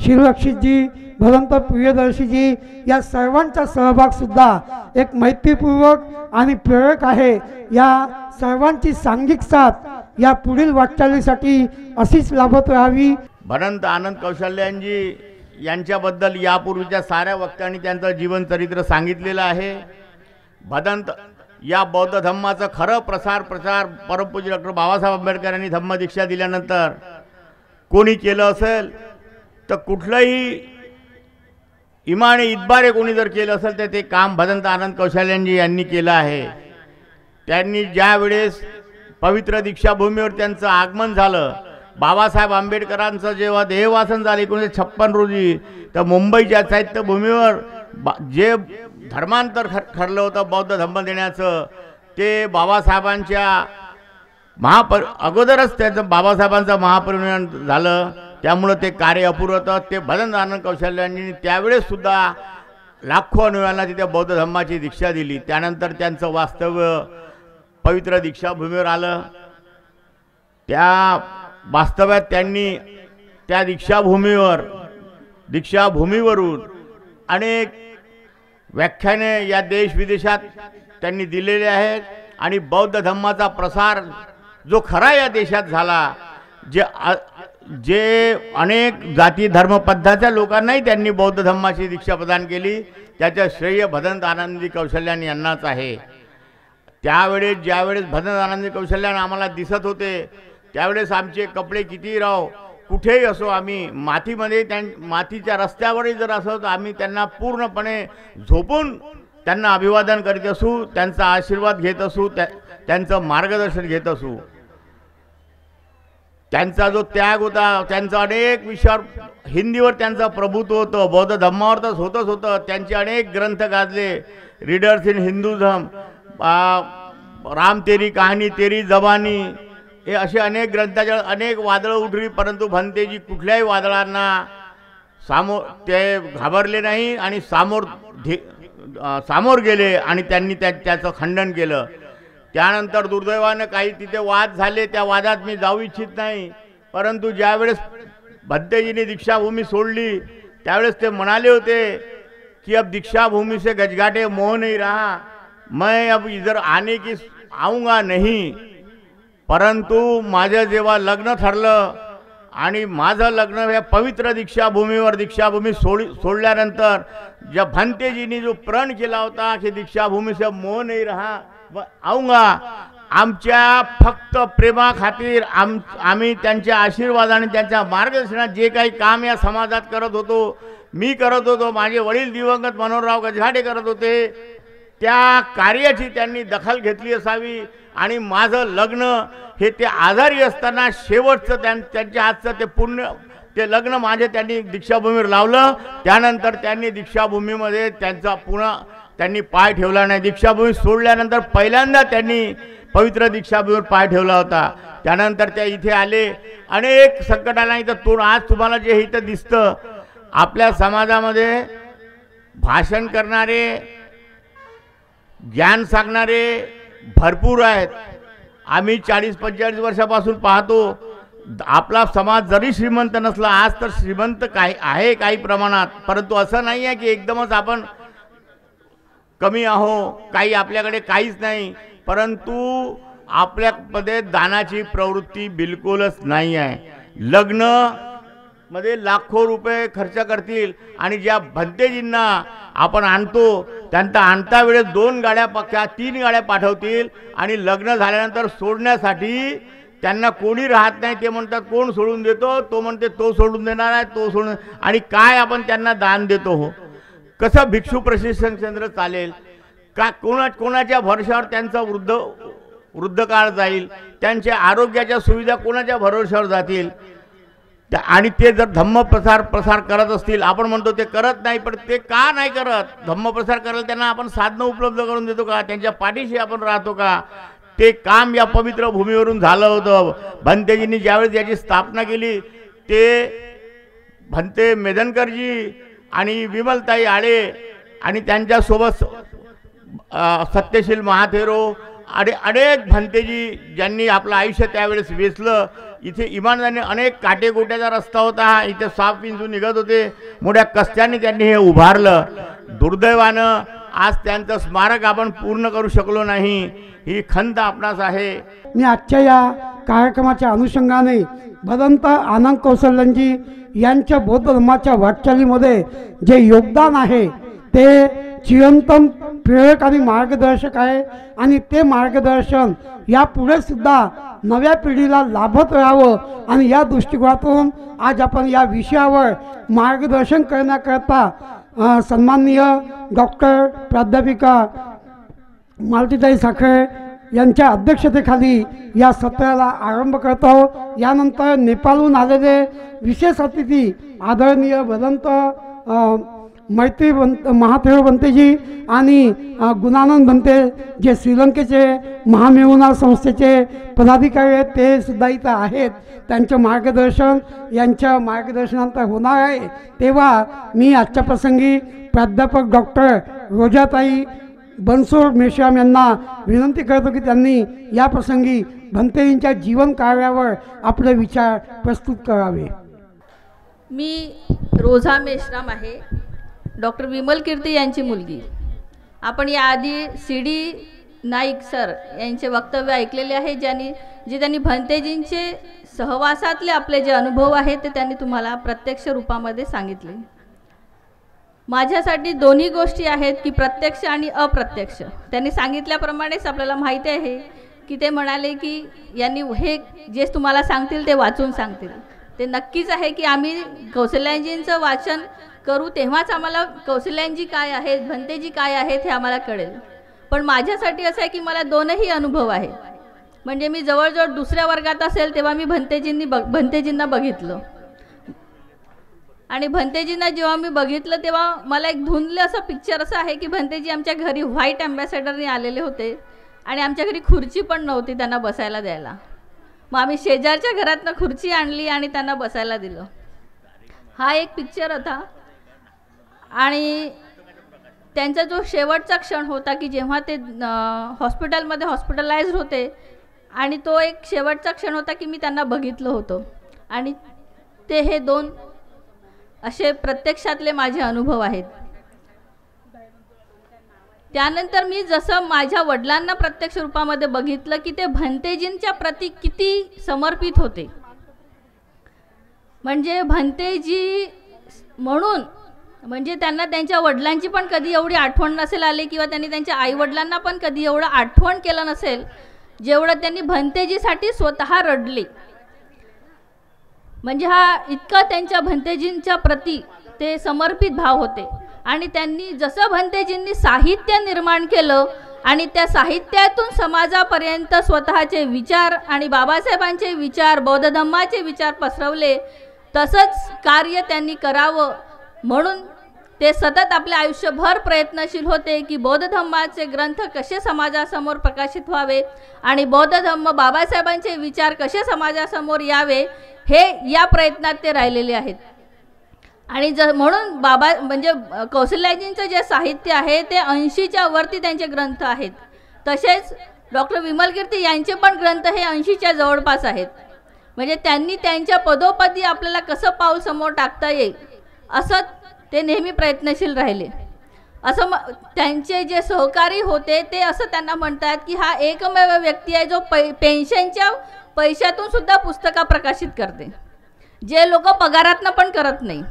शिवरक्षितजी, भदंत प्रियदर्शीजी या सर्वांचा सहभागसुद्धा एक मैत्रीपूर्वक आणि प्रेरक आहे। या सर्वांची सांघिक साथ या पुढील वाटचालीसाठी अशीच लाभत राहावी। भदंत आनंद कौशल्यांजी यांच्याबद्दल यापूर्वीच्या साऱ्या वक्त्यांनी त्यांचं जीवनचरित्र सांगितलेलं आहे। भदंत या बौद्ध धम्माचं खरं प्रसार परमपूज्य डॉक्टर बाबासाहेब आंबेडकर यांनी धम्मदीक्षा दिल्यानंतर कोणी केलं असेल तर कुठलंही इमाने इतबारे कोणी जर केलं असेल तर ते काम भदंत आनंद कौशल्यांजी यांनी केलं आहे। त्यांनी ज्या वेळेस पवित्र दीक्षाभूमीवर त्यांचं आगमन झालं, बाबासाहेब आंबेडकरांचं जेव्हा देहवासन झालं 1956 रोजी, तर मुंबईच्या चैत्यभूमीवर जे धर्मांतर ठरलं होतं बौद्ध धम्म देण्याचं, ते बाबासाहेबांच्या अगोदरच त्याचं बाबासाहेबांचं महापरिनिर्वाण झालं, त्यामुळं ते कार्य अपूर्ण होतं। ते भदंत आनंद कौशल्यांनी त्यावेळेससुद्धा लाखो अनुयायांना तिथे बौद्ध धम्माची दीक्षा दिली। त्यानंतर त्यांचं वास्तव्य पवित्र दीक्षाभूमीवर आलं। त्या वास्तव्यात त्यांनी त्या दीक्षाभूमीवरून अनेक व्याख्याने या देश विदेशात त्यांनी दिलेले आहेत आणि बौद्ध धम्माचा प्रसार जो खरा या देशात झाला, जे अनेक जाती धर्मपंथाच्या लोकांनाही त्यांनी बौद्ध धम्माची दीक्षा प्रदान केली, त्याचं श्रेय भदंत आनंदी कौशल्यान यांनाच आहे। त्यावेळेस ज्यावेळेस भदंत आनंदी कौशल्यान आम्हाला दिसत होते, त्यावेळेस आमचे कपडे किती राव कुठेही असो, आम्ही मातीच्या रस्त्यावरही जर असो तर आम्ही त्यांना पूर्णपणे झोपून त्यांना अभिवादन करीत असू, त्यांचा आशीर्वाद घेत असू, त्यांचं मार्गदर्शन घेत असू। त्यांचा जो त्याग होता, त्यांचा अनेक विषयावर हिंदीवर त्यांचं प्रभुत्व होतं, बौद्ध धम्मावर तर होतं। त्यांचे अनेक ग्रंथ गाजले, रीडर्स इन हिंदुझम, राम तेरी कहाणी, तेरी जबानी, हे असे अनेक ग्रंथाच्या अनेक वादळं उठली, परंतु भंतेजी कुठल्याही वादळांना ते घाबरले नाही आणि सामोर गेले आणि त्यांनी त्याचं खंडन केलं। त्यानंतर दुर्दैवानं काही तिथे वाद झाले, त्या वादात मी जाऊ इच्छित नाही, परंतु ज्यावेळेस भंतेजीने दीक्षाभूमी सोडली त्यावेळेस ते म्हणाले होते की अब दीक्षाभूमी से गजगाटे मोह नहीं रहा, मैं अब इधर आने की आऊँगा नहीं। परंतु माझं जेव्हा लग्न ठरलं आणि माझं लग्न या पवित्र दीक्षाभूमी सोडल्यानंतर ज्या भंतेजींनी जो प्रण केला होता की दीक्षाभूमी से मोह नहीं रहा आऊँगा, आमच्या फक्त प्रेमा खातीर आम्ही त्यांच्या आशीर्वादाने त्यांच्या मार्गदर्शनात जे काही काम या समाजात करत होतो, मी करत होतो, माझे वडील दिवंगत मनोहरराव गजघाटे करत होते, त्या कार्याची त्यांनी दखल घेतली असावी आणि माझं लग्न हे ते आजारी असताना शेवटचं त्यांच्या हातचं ते लग्न माझे त्यांनी दीक्षाभूमीवर लावलं। त्यानंतर त्यांनी दीक्षाभूमीमध्ये त्यांनी पाय ठेवला नाही। दीक्षाभूमी सोडल्यानंतर पहिल्यांदा त्यांनी पवित्र दीक्षाभूमीवर पाय ठेवला होता। त्यानंतर त्या इथे आले, अनेक संकटांना इथं तोंड, आज तुम्हाला जे इथं दिसतं आपल्या समाजामध्ये भाषण करणारे, ज्ञान सांगणारे भरपूर आहेत। आम्ही 40-45 वर्षापासून पाहतो, आपला समाज जरी श्रीमंत नसला, आज तर श्रीमंत आहे काही प्रमाणात, परंतु असं नाही आहे की एकदमच आपण कमी आहो, काही आपल्याकडे काहीच नाही, परंतु आपल्यामध्ये दानाची प्रवृत्ती बिलकुलच नाही आहे। लग्न मध्ये लाखो रुपये खर्च करतील आणि ज्या भंतेजींना आपण आणतो त्यांना आणता वेळेस 2 गाड्या पक्क्या 3 गाड्या पाठवतील आणि लग्न झाल्यानंतर सोडण्यासाठी त्यांना कोणी राहत नाही। ते म्हणतात कोण सोडून देतो, तो म्हणते तो सोडून देणार आहे, तो सोडून, आणि काय आपण त्यांना दान देतो हो, कसं भिक्षू प्रशिक्षण केंद्र चालेल। का कोणाच्या भरोशावर त्यांचा वृद्धकाळ जाईल, त्यांच्या आरोग्याच्या सुविधा कोणाच्या भरोशावर जातील. आणि ते जर धम्म प्रसार करत असतील, आपण म्हणतो ते करत नाही, पण ते का नाही करत? धम्म प्रसार करायला त्यांना आपण साधनं उपलब्ध करून देतो का? त्यांच्या पाठीशी आपण राहतो का? ते काम या पवित्र भूमीवरून झालं होतं. भंतेजींनी ज्यावेळेस याची स्थापना केली, ते भंते मेदनकरजी आणि विमलताई आळे आणि त्यांच्यासोबत सत्यशील महाथेरो अनेक भंतेजी ज्यांनी आपलं आयुष्य त्यावेळेस वेचलं. इथे इमानदारीने अनेक काटेकोट्याचा रस्ता होता, इथे साप विंचू निघत होते, मोठ्या कष्टाने त्यांनी हे उभारलं. दुर्दैवानं आज त्यांचं स्मारक आपण पूर्ण करू शकलो नाही, ही खंत आपणास आहे. मी आजच्या या कार्यक्रमाच्या अनुषंगाने भदंत आनंद कौशल्यांजी यांच्या बौद्ध धर्माच्या वाटचालीमध्ये जे योगदान आहे ते चिरंतन प्रेरक आणि मार्गदर्शक आहे. आणि ते मार्गदर्शन यापुढे सुद्धा नव्या पिढीला लाभत राहावं आणि या दृष्टिकोनातून आज आपण या विषयावर मार्गदर्शन करण्याकरता सन्माननीय डॉक्टर प्राध्यापिका मालतीताई साखरे यांच्या अध्यक्षतेखाली या सत्राला आरंभ करतो. यानंतर नेपाळहून आलेले विशेष अतिथी आदरणीय भदंत मैत्री महाथेरो भंतेजी आणि गुणानंद भंते जे श्रीलंकेचे महामेहुना संस्थेचे पदाधिकारी आहेत ते सुद्धा इथं आहेत. त्यांचं मार्गदर्शन यांच्या मार्गदर्शनानंतर होणार आहे. तेव्हा मी आजच्या प्रसंगी प्राध्यापक डॉक्टर रोजाताई बनसोड मेश्राम यांना विनंती करतो की त्यांनी या प्रसंगी भंतेजींच्या जीवन कार्यावर आपले विचार प्रस्तुत करावे. मी रोझा मेश्राम आहे, डॉक्टर विमल कीर्ती यांची मुलगी. आपण याआधी CD नाईक सर यांचे वक्तव्य ऐकलेले आहे, जे त्यांनी भंतेजींचे सहवासातले आपले जे अनुभव आहेत ते त्यांनी तुम्हाला प्रत्यक्ष रूपामध्ये सांगितले. माझ्यासाठी दोन्ही गोष्टी आहेत की प्रत्यक्ष आणि अप्रत्यक्ष. त्यांनी सांगितल्याप्रमाणेच आपल्याला माहिती आहे की ते म्हणाले की यांनी हे जे तुम्हाला सांगतील ते वाचून सांगतील. ते नक्कीच आहे की आम्ही कौशल्यांजींचं वाचन करू तेव्हाच आम्हाला कौशल्यांजी काय आहेत, भंतेजी काय आहेत हे आम्हाला कळेल. पण माझ्यासाठी असं आहे की मला दोनही अनुभव आहेत. म्हणजे मी जवळजवळ दुसऱ्या वर्गात असेल तेव्हा मी भंतेजींना बघितलं आणि भंतेजींना जेव्हा मी बघितलं तेव्हा मला एक धुंदलं असं पिक्चर असं आहे की भंतेजी आमच्या घरी व्हाईट ॲम्बॅसेडरने आलेले होते आणि आमच्या घरी खुर्ची पण नव्हती त्यांना बसायला द्यायला. मग आम्ही शेजारच्या घरातनं खुर्ची आणली आणि त्यांना बसायला दिलं. हा एक पिक्चर होता. आणि त्यांचा जो शेवटचा क्षण होता की जेव्हा ते हॉस्पिटलमध्ये हॉस्पिटलाइज होते आणि तो एक शेवटचा क्षण होता की मी त्यांना बघितलं होतं. आणि ते हे दोन असे प्रत्यक्षातले माझे अनुभव आहेत. त्यानंतर मी जसं माझ्या वडिलांना प्रत्यक्ष रूपामध्ये बघितलं की ते भंतेजींच्या प्रती किती समर्पित होते. म्हणजे भंतेजी म्हणून म्हणजे त्यांना त्यांच्या वडिलांची पण कधी एवढी आठवण नसेल आली किंवा त्यांनी त्यांच्या आईवडिलांना पण कधी एवढं आठवण केलं नसेल जेवढं त्यांनी भंतेजीसाठी स्वतः रडले. म्हणजे हा इतका त्यांच्या भंतेजींच्या प्रती ते समर्पित भाव होते. आणि त्यांनी जसं भंतेजींनी साहित्य निर्माण केलं आणि त्या साहित्यातून समाजापर्यंत स्वतःचे विचार आणि बाबासाहेबांचे विचार, बौद्ध धम्माचे विचार पसरवले, तसंच कार्य त्यांनी करावं म्हणून ते सतत आपल्या आयुष्यभर प्रयत्नशील होते की बौद्ध धम्माचे ग्रंथ कसे समाजासमोर प्रकाशित व्हावे आणि बौद्ध धम्म बाबासाहेबांचे विचार कसे समाजासमोर यावे हे या प्रयत्नात ते राहिलेले आहेत. आणि म्हणून बाबा म्हणजे कौशल्यांजींचं जे साहित्य आहे ते 80च्या वरती त्यांचे ग्रंथ आहेत. तसेच डॉक्टर विमल कीर्ती यांचे पण ग्रंथ हे 80च्या जवळपास आहेत. म्हणजे त्यांनी त्यांच्या पदोपदी आपल्याला कसं पाऊल समोर टाकता येईल असं ते नेहमी प्रयत्नशील राहिले. असं त्यांचे जे सहकारी होते ते असं त्यांना म्हणतात की हा एकमेव व्यक्ती आहे जो पेन्शनच्या पैशातून सुद्धा पुस्तकं प्रकाशित करते, जे लोक पगारातनं पण करत नाही.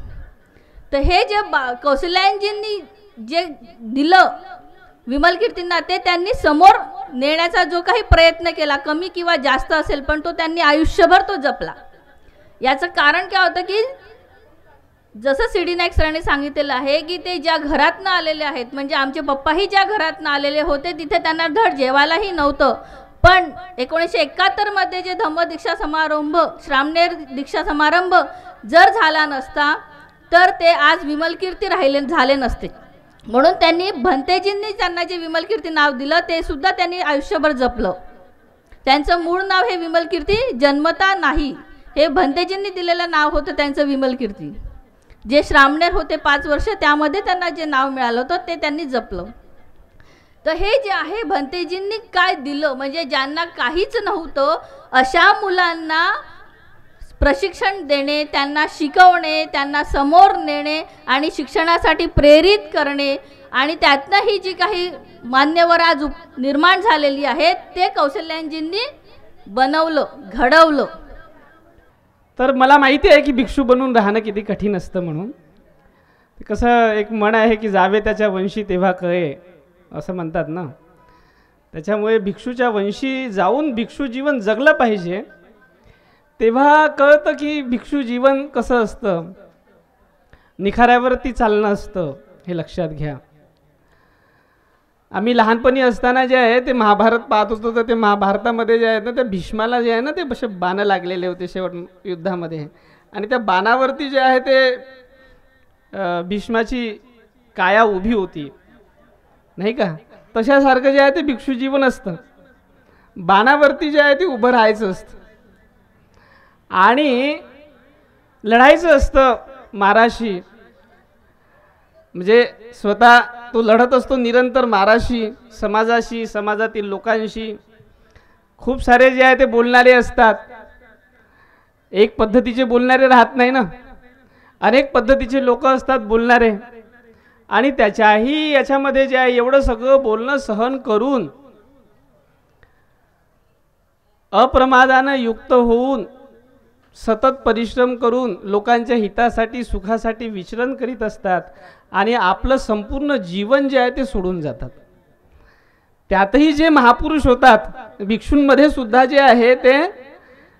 तर हे जे कौशल्यांजींनी जे दिलं विमल कीर्तींना ते त्यांनी समोर नेण्याचा जो काही प्रयत्न केला, कमी किंवा जास्त असेल पण तो त्यांनी आयुष्यभर तो जपला. याचं कारण काय होतं की जसं सी डी नाईक सरांनी सांगितलेलं आहे की ते ज्या घरातनं आलेले आहेत, म्हणजे आमचे पप्पाही ज्या घरातनं आलेले होते तिथे त्यांना धड जेवायलाही नव्हतं, पण 1971 जे धम्मदीक्षा समारंभ, श्रामणेर दीक्षा समारंभ जर झाला नसता तर ते आज विमलकीर्ती झाले नसते. म्हणून त्यांनी भंतेजींनी त्यांना जे विमलकीर्ती नाव दिलं ते सुद्धा त्यांनी आयुष्यभर जपलं. त्यांचं मूळ नाव हे विमलकीर्ती जन्मता नाही, हे भंतेजींनी दिलेलं नाव होतं त्यांचं विमलकीर्ती. जे श्रामणेर होते 5 वर्ष त्यामध्ये त्यांना जे नाव मिळालं होतं ते त्यांनी जपलं. तर हे जे आहे भंतेजींनी काय दिलं, म्हणजे ज्यांना काहीच नव्हतं अशा मुलांना प्रशिक्षण देणे, त्यांना शिकवणे, त्यांना समोर नेणे आणि शिक्षणासाठी प्रेरित करणे आणि त्यातनं ही जी काही मान्यवर आज निर्माण झालेली आहेत ते कौशल्यांजींनी बनवलं, घडवलं. तर मला माहिती आहे की भिक्षू बनून राहणं किती कठीण असतं. म्हणून कसं एक म्हण आहे की जावे त्याच्या वंशी तेव्हा कळे, असं म्हणतात ना. त्याच्यामुळे भिक्षूच्या वंशी जाऊन भिक्षू जीवन जगलं पाहिजे, तेव्हा कळतं की भिक्षू जीवन कसं असतं, निखाऱ्यावरती चालणं असतं, हे लक्षात घ्या. आम्ही लहानपणी असताना जे आहे ते महाभारत पाहत होतो, तर ते महाभारतामध्ये जे आहे ना, त्या भीष्माला जे आहे ना ते असे बाणं लागलेले होते शेवट युद्धामध्ये, आणि त्या बाणावरती जे आहे ते भीष्माची काया उभी होती, नाही का. तशासारखं जे आहे ते भिक्षू जीवन असतं. बाणावरती जे आहे ते उभं राहायचं असतं आणि लढायचं असतं माराशी. म्हणजे स्वतः तो लढत असतो निरंतर माराशी, समाजाशी, समाजातील लोकांशी. खूप सारे जे आहे ते बोलणारे असतात. एक पद्धतीचे बोलणारे राहत नाही ना, अनेक पद्धतीचे लोक असतात बोलणारे. आणि त्याच्याही याच्यामध्ये जे आहे एवढं सगळं बोलणं सहन करून अप्रमादानं युक्त होऊन सतत परिश्रम करून लोकांच्या हितासाठी, सुखासाठी विचरण करीत असतात आणि आपलं संपूर्ण जीवन जे आहे ते सोडून जातात. त्यातही जे महापुरुष होतात, भिक्षूंमध्ये सुद्धा जे आहे ते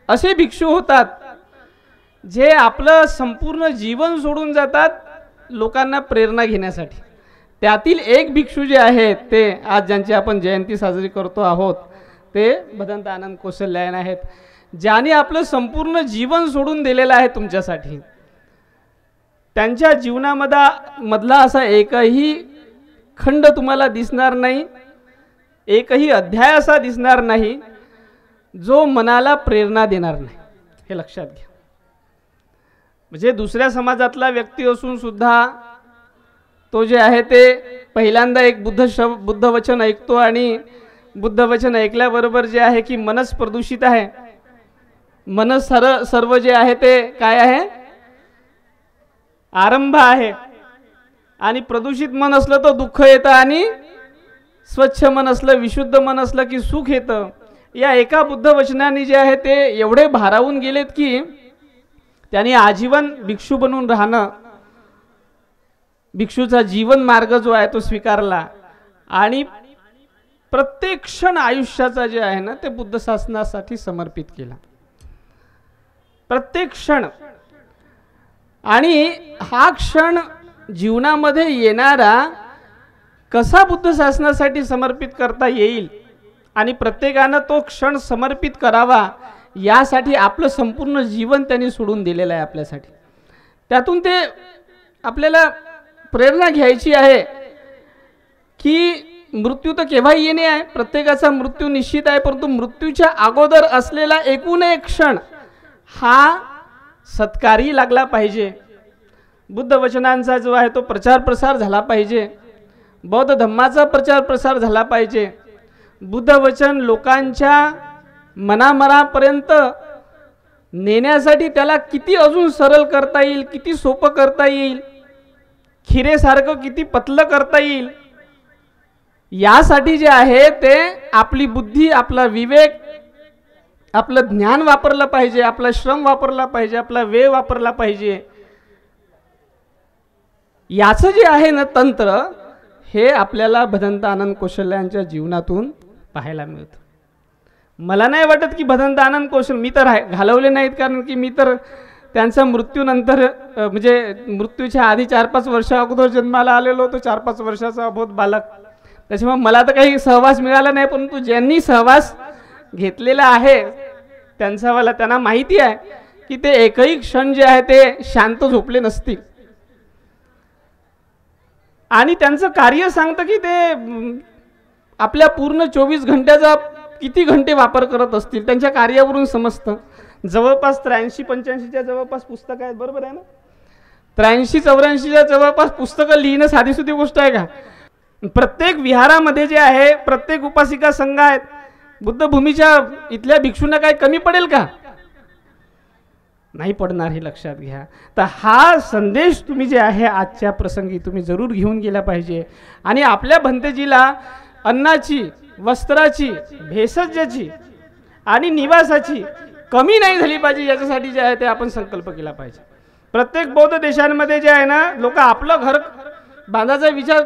असे भिक्षू होतात जे आपलं संपूर्ण जीवन सोडून जातात लोकांना प्रेरणा घेण्यासाठी. त्यातील एक भिक्षू जे आहेत ते आज ज्यांची आपण जयंती साजरी करतो आहोत ते भदंत आनंद कौशल्यायन आहेत, ज्याने आपलं संपूर्ण जीवन सोडून दिलेलं आहे तुमच्यासाठी. त्यांच्या जीवनामधला असा एकही खंड तुम्हाला दिसणार नाही, एकही अध्याय असा दिसणार नाही जो मनाला प्रेरणा देणार नाही, हे लक्षात घ्या. म्हणजे दुसऱ्या समाजातला व्यक्ती असून सुद्धा तो जे आहे ते पहिल्यांदा एक बुद्ध वचन ऐकतो आणि बुद्ध वचन ऐकल्याबरोबर जे आहे की मनच प्रदूषित आहे, मन सर्व जे आहे ते काय आहे, आरंभ आहे. आणि प्रदूषित मन असलं तर दुःख येतं आणि स्वच्छ मन असलं, विशुद्ध मन असलं की सुख येतं. या एका बुद्ध वचनाने जे आहे ते एवढे भारावून गेलेत की त्यांनी आजीवन भिक्षू बनून राहणं, भिक्षूचा जीवन मार्ग जो आहे तो स्वीकारला आणि प्रत्येक क्षण आयुष्याचा जे आहे ना ते बुद्ध शासनासाठी समर्पित केला, प्रत्येक क्षण. आणि हा क्षण जीवनामध्ये येणारा कसा बुद्ध शासनासाठी समर्पित करता येईल आणि प्रत्येकानं तो क्षण समर्पित करावा यासाठी आपलं संपूर्ण जीवन त्यांनी सोडून दिलेलं आहे आपल्यासाठी. त्यातून ते आपल्याला प्रेरणा घ्यायची आहे की मृत्यू तर केव्हाही येणे आहे, प्रत्येकाचा मृत्यू निश्चित आहे, परंतु मृत्यूच्या अगोदर असलेला एकूण एक क्षण हा सत्कारी लागला पाहिजे. बुद्ध वचनांचा जो आहे तो प्रचार प्रसार झाला पाहिजे, बौद्ध धम्माचा प्रचार प्रसार झाला पाहिजे. बुद्ध वचन लोकांच्या मनामनापर्यंत नेण्यासाठी त्याला किती अजून सरळ करता येईल, किती सोपं करता येईल, खिरेसारखं किती पतलं करता येईल, यासाठी जे आहे ते आपली बुद्धी, आपला विवेक, आपलं ज्ञान वापरलं पाहिजे, आपला श्रम वापरला पाहिजे, आपला वेळ वापरला पाहिजे. याचं जे आहे ना तंत्र हे आपल्याला भदंत आनंद कौशल्यांच्या जीवनातून पाहायला मिळतं. मला नाही वाटत की भदंत आनंद कौशल मी तर घालवले नाहीत, कारण की मी तर त्यांचा मृत्यूनंतर म्हणजे मृत्यूच्या आधी 4-5 वर्ष अगोदर जन्माला आलेलो होतो, 4-5 वर्षाचा अबोध बालक. त्याच्यामुळे मला तर काही सहवास मिळाला नाही, परंतु ज्यांनी सहवास घेतलेला आहे त्यांना माहिती आहे की ते एकही क्षण जे आहे ते शांत झोपले नसतील. आणि त्यांचं कार्य सांगतं की ते आपल्या पूर्ण 24 घंट्याचा किती घंटे वापर करत असतील त्यांच्या कार्यावरून समजतं. जवळपास 83-85च्या जवळपास पुस्तकं आहेत, बरोबर आहे ना? 83-84च्या जवळपास पुस्तकं लिहिणं साधीसुधी गोष्ट आहे का? प्रत्येक विहारामध्ये जे आहे प्रत्येक उपासिका संघ आहेत. बुद्धभूमीच्या इथल्या भिक्षूंना काय कमी पडेल का? नाही पडणार, हे लक्षात घ्या. तर हा संदेश तुम्ही जे आहे आजच्या प्रसंगी तुम्ही जरूर घेऊन गेला पाहिजे. आणि आपल्या भंतेजीला अन्नाची, वस्त्राची, भेषजाची आणि निवासाची कमी नाही झाली पाहिजे, याच्यासाठी जे आहे ते आपण संकल्प केला पाहिजे. प्रत्येक बौद्ध देशांमध्ये जे आहे ना, लोक आपलं घर बांधायचा विचार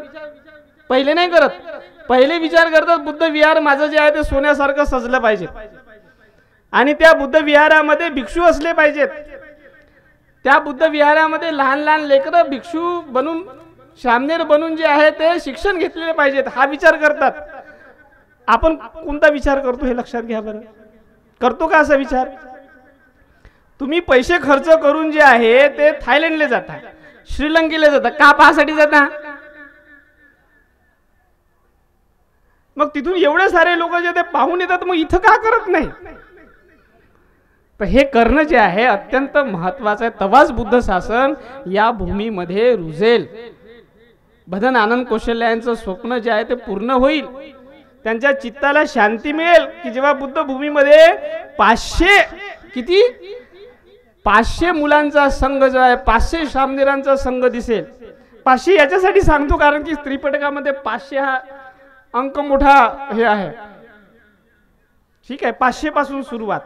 पहिले नाही करत. पहिले विचार करतात बुद्ध विहार माझं जे आहे ते सोन्यासारखं सजलं पाहिजे आणि त्या बुद्ध विहारामध्ये भिक्षू असले पाहिजेत. त्या बुद्ध विहारामध्ये लहान लहान लेकरं भिक्षू बनून, शामनेर बनून जे आहे ते शिक्षण घेतलेले पाहिजेत, हा विचार करतात. आपण कोणता विचार करतो हे लक्षात घ्या बरं. करतो का असा विचार? तुम्ही पैसे खर्च करून जे आहे ते थायलंडला जाता, श्रीलंकेला जाता, का पाहासाठी जाता? मग तिथून एवढे सारे लोक जे ते पाहून येतात, मग इथं का करत नाही? तर हे करणं जे आहे अत्यंत महत्वाचं आहे. तेव्हाच बुद्ध शासन या भूमीमध्ये रुजेल. भदन आनंद कौशल्यांचं स्वप्न जे आहे ते पूर्ण होईल. त्यांच्या चित्ताला शांती मिळेल की जेव्हा बुद्ध भूमीमध्ये 500 मुलांचा संघ जो आहे, 500 शामनेरांचा संघ दिसेल. 500 याच्यासाठी सांगतो कारण की त्रिपिटकामध्ये 500 हा अंक मोठा हे आहे. ठीक आहे, 500 पासून सुरुवात.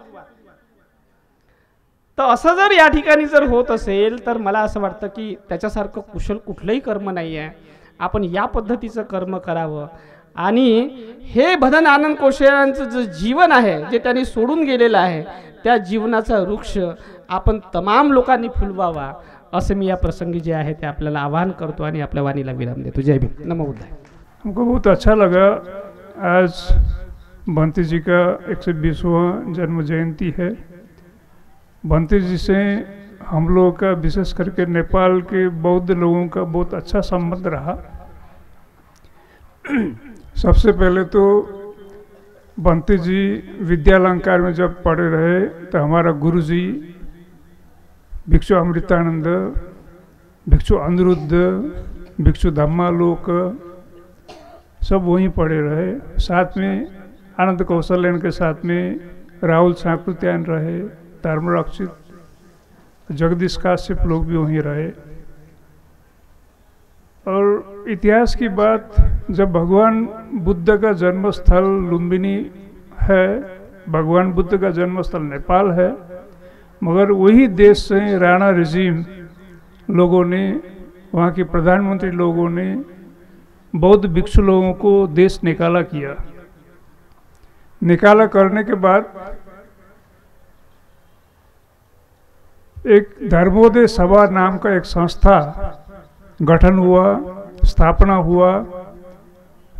तर असं जर या ठिकाणी जर होत असेल तर मला असं वाटतं की त्याच्यासारखं कुशल कुठलंही कर्म नाही आहे. आपण या पद्धतीचं कर्म करावं. आणि हे भदन आनंद कौशल्यांचं जे जीवन आहे, जे त्यांनी सोडून गेलेलं आहे, त्या जीवनाचा वृक्ष आपण तमाम लोकांनी फुलवावा, असं मी या प्रसंगी जे आहे ते आपल्याला आवाहन करतो आणि आपल्या वाणीला विराम देतो. जय भीम. नमो बुद्धाय. हमको बहुत अच्छा लगा. आज भंते जी का 120वां जन्म जयंती है. भंते जी से हम लोगों का, विशेष करके नेपाल के बौद्ध लोगों का बहुत अच्छा संबंध रहा. सबसे पहले तो भंते जी विद्यालंकार में जब पढ़े रहे तो हमारा गुरु जी भिक्षु अमृतानंद, भिक्षु अनिरुद्ध, भिक्षु धम्मालोक सब वहीं पढ़े रहे. साथ में आनंद कौशल्यन के साथ में राहुल सांकृत्यायन रहे, धर्मरक्षित, जगदीश काश्यप लोग भी वहीं रहे. और इतिहास की बात, जब भगवान बुद्ध का जन्मस्थल लुम्बिनी है, भगवान बुद्ध का जन्मस्थल नेपाल है, मगर वही देश से राणा रिजीम लोगों ने, वहाँ के प्रधानमंत्री लोगों ने बौद्ध भिक्षु लोगों को देश निकाला किया. निकाला करने के बाद एक धर्मोदय सभा नाम का एक संस्था गठन हुआ, स्थापना हुआ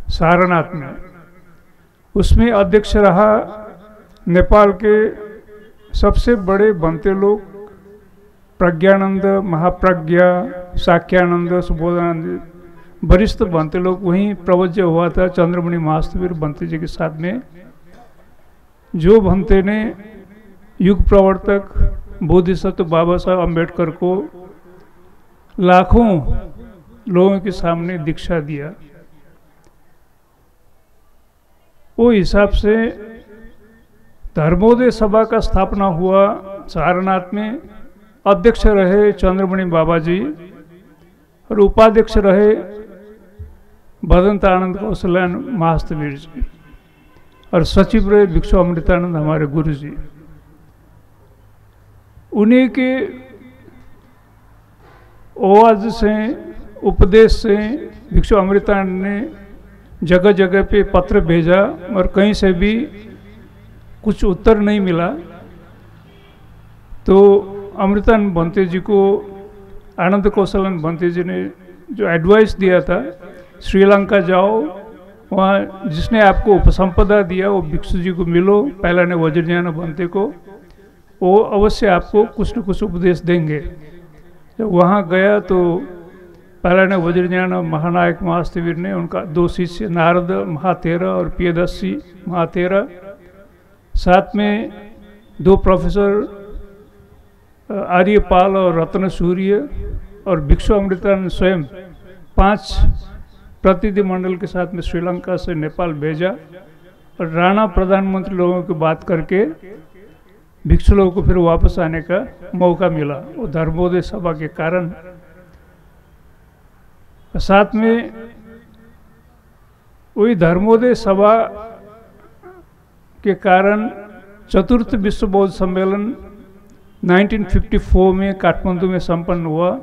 सारनाथ में. उसमें अध्यक्ष रहा नेपाल के सबसे बड़े भंते लोग, प्रज्ञानंद, महाप्रज्ञा, साक्यानंद, सुबोधानंद, वरिष्ठ भंते लोग. वहीं प्रवज्य हुआ था चंद्रमणि महास्तवीर भंते जी के साथ में. जो भंते ने युग प्रवर्तक बोधिसत्व बाबा साहब अम्बेडकर को लाखों लोगों के सामने दीक्षा दिया, वो हिसाब से धर्मोदय सभा का स्थापना हुआ सारनाथ में. अध्यक्ष रहे चंद्रमणि बाबा जी और उपाध्यक्ष रहे भदंत आनंद कौशल्यान महास्तवीर जी और सचिव रहे भिक्षु अमृतानंद हमारे गुरु जी. उन्हीं के ओवाज से, उपदेश से भिक्षु अमृतानंद ने जगह जगह पे पत्र भेजा और कहीं से भी कुछ उत्तर नहीं मिला. तो अमृतानंद भंते जी को आनंद कौशलानंद भंते जी ने जो एडवाइस दिया था, श्रीलंका जाओ, वहाँ जिसने आपको उपसंपदा दिया वो भिक्षु जी को मिलो, पहला ने वज्रज्ञान भंते को, वो अवश्य आपको कुछ न कुछ उपदेश देंगे। जब वहाँ गया तो पहला ने वज्रज्ञान महानायक महास्तवीर ने उनका 2 शिष्य नारद महातेरा और प्रियदर्शी महातेरा, साथ में 2 प्रोफेसर आर्यपाल और रत्न सूर्य और भिक्षु अमृतानंद स्वयं 5 प्रतिनिधि मंडल के साथ में श्रीलंका से नेपाल भेजा और राणा प्रधानमंत्री लोगों की बात करके भिक्षु लोगों को फिर वापस आने का मौका मिला, वो धर्मोदय सभा के कारण। साथ में वही धर्मोदय सभा के कारण चतुर्थ विश्व बौद्ध सम्मेलन 1954 में काठमांडू में संपन्न हुआ,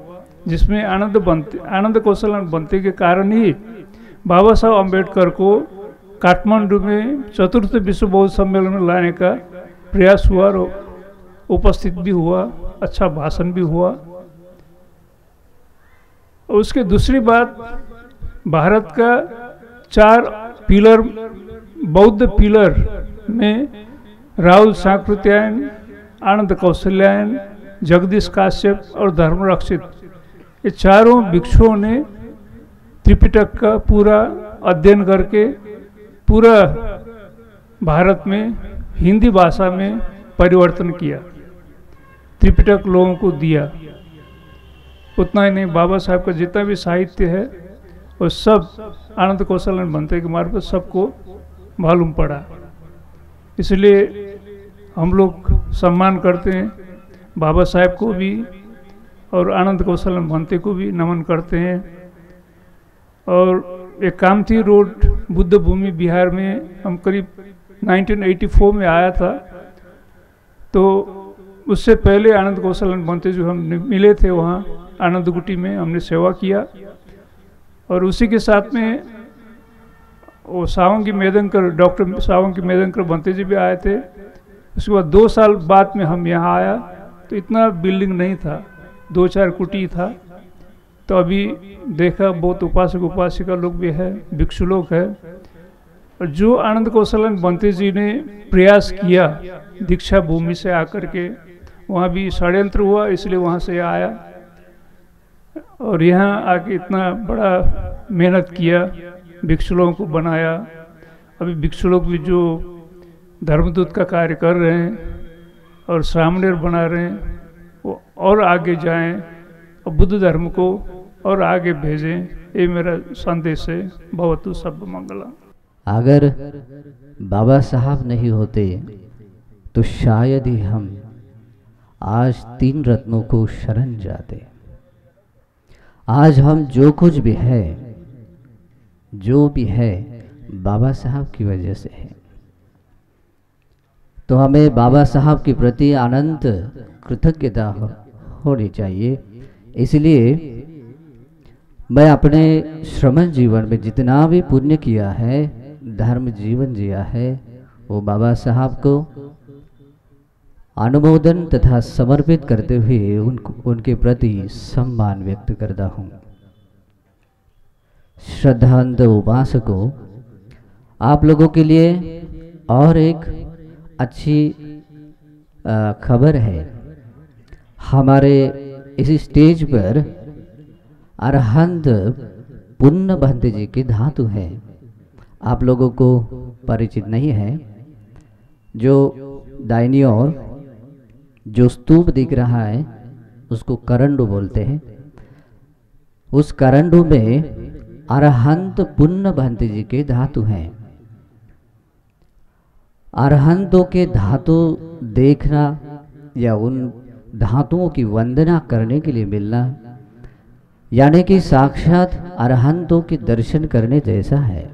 जिसमें आनंद कौशलानंद भंते के कारण ही बाबा साहब अम्बेडकर को काठमांडू में चतुर्थ विश्व बौद्ध सम्मेलन में लाने का प्रयास हुआ और उपस्थित भी हुआ, अच्छा भाषण भी हुआ। उसके दूसरी बात, भारत का 4 पिलर बौद्ध पिलर में राहुल सांकृत्यायन, आनंद कौशल्यायन, जगदीश काश्यप और धर्मरक्षित, ये चारों भिक्षुओं ने त्रिपिटक का पूरा अध्ययन करके पूरा भारत में हिंदी भाषा में परिवर्तन किया, त्रिपिटक लोगों को दिया। उतना ही नहीं, बाबा साहब का जितना भी साहित्य है वो सब आनंद कौशलानंद भंते के मार्फत सबको मालूम पड़ा। इसलिए हम लोग सम्मान करते हैं, बाबा साहब को भी और आनंद कौशलानंद भंते को भी नमन करते हैं। और एक कामथी रोड बुद्ध भूमि बिहार में हम करीब 1984 में आया था, तो उससे पहले आनंद कौशलानंद भंते जो हम मिले थे वहाँ आनंद गुटी में हमने सेवा किया। और उसी के साथ में वो सावंगी मेदनकर, डॉक्टर सावंगी मेदनकर भंते जी भी आए थे। उसके बाद 2 साल बाद में हम यहाँ आया तो इतना बिल्डिंग नहीं था, 2-4 कुटी था। तो अभी देखा बहुत उपासक उपासिका लोग भी है, भिक्षु लोग है। और जो आनंद कौशलानंद भंते जी ने प्रयास किया दीक्षा भूमि से आकर के, वहाँ भी षड्यंत्र हुआ इसलिए वहाँ से आया और यहाँ आके इतना बड़ा मेहनत किया, भिक्षु लोगों को बनाया। अभी भिक्षु लोग भी जो धर्मदूत का कार्य कर रहे हैं और सामनेर बना रहे हैं, वो और आगे जाएं और बुद्ध धर्म को और आगे भेजें, ये मेरा संदेश है। भवतु सब मंगलम। अगर बाबा साहब नहीं होते तो शायद ही हम आज 3 रत्नों को शरण जाते। आज हम जो कुछ भी है, जो भी है, बाबा साहब की वजह से है। तो हमें बाबा साहब के प्रति अनंत कृतज्ञता होनी चाहिए। इसलिए मैं अपने श्रमण जीवन में जितना भी पुण्य किया है, धर्म जीवन जिया है, वो बाबा साहब को अनुमोदन तथा समर्पित करते हुए उनके प्रति सम्मान व्यक्त करता हूँ। श्रद्धांत उपासकों, आप लोगों के लिए और एक अच्छी खबर है। हमारे इस स्टेज पर अरहंत पुण्य भंते जी की धातु है, आप लोगों को परिचित नहीं है। जो दाहिनी ओर जो स्तूप दिख रहा है उसको करंडू बोलते हैं। उस करंडू में अरहंत पुण्य भंते जी के धातु हैं। अरहंतों के धातु देखना या उन धातुओं की वंदना करने के लिए मिलना, यानी कि साक्षात अरहंतों के दर्शन करने जैसा है।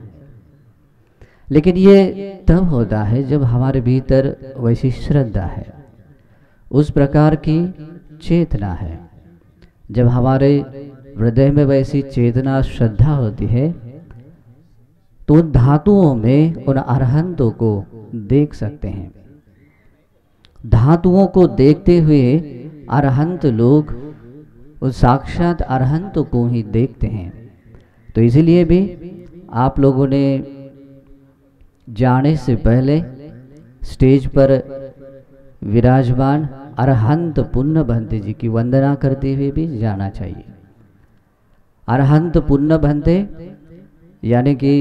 लेकिन ये तब होता है जब हमारे भीतर वैसी श्रद्धा है, उस प्रकार की चेतना है। जब हमारे हृदय में वैसी चेतना श्रद्धा होती है तो उन धातुओं में उन अरहंतों को देख सकते हैं। धातुओं को देखते हुए अरहंत लोग उस साक्षात अरहंत को ही देखते हैं। तो इसीलिए भी आप लोगों ने जाने से पहले स्टेज पर विराजमान अरहंत पुण्य भंते जी की वंदना करते हुए भी जाना चाहिए। अरहंत पुण्य भंते यानी कि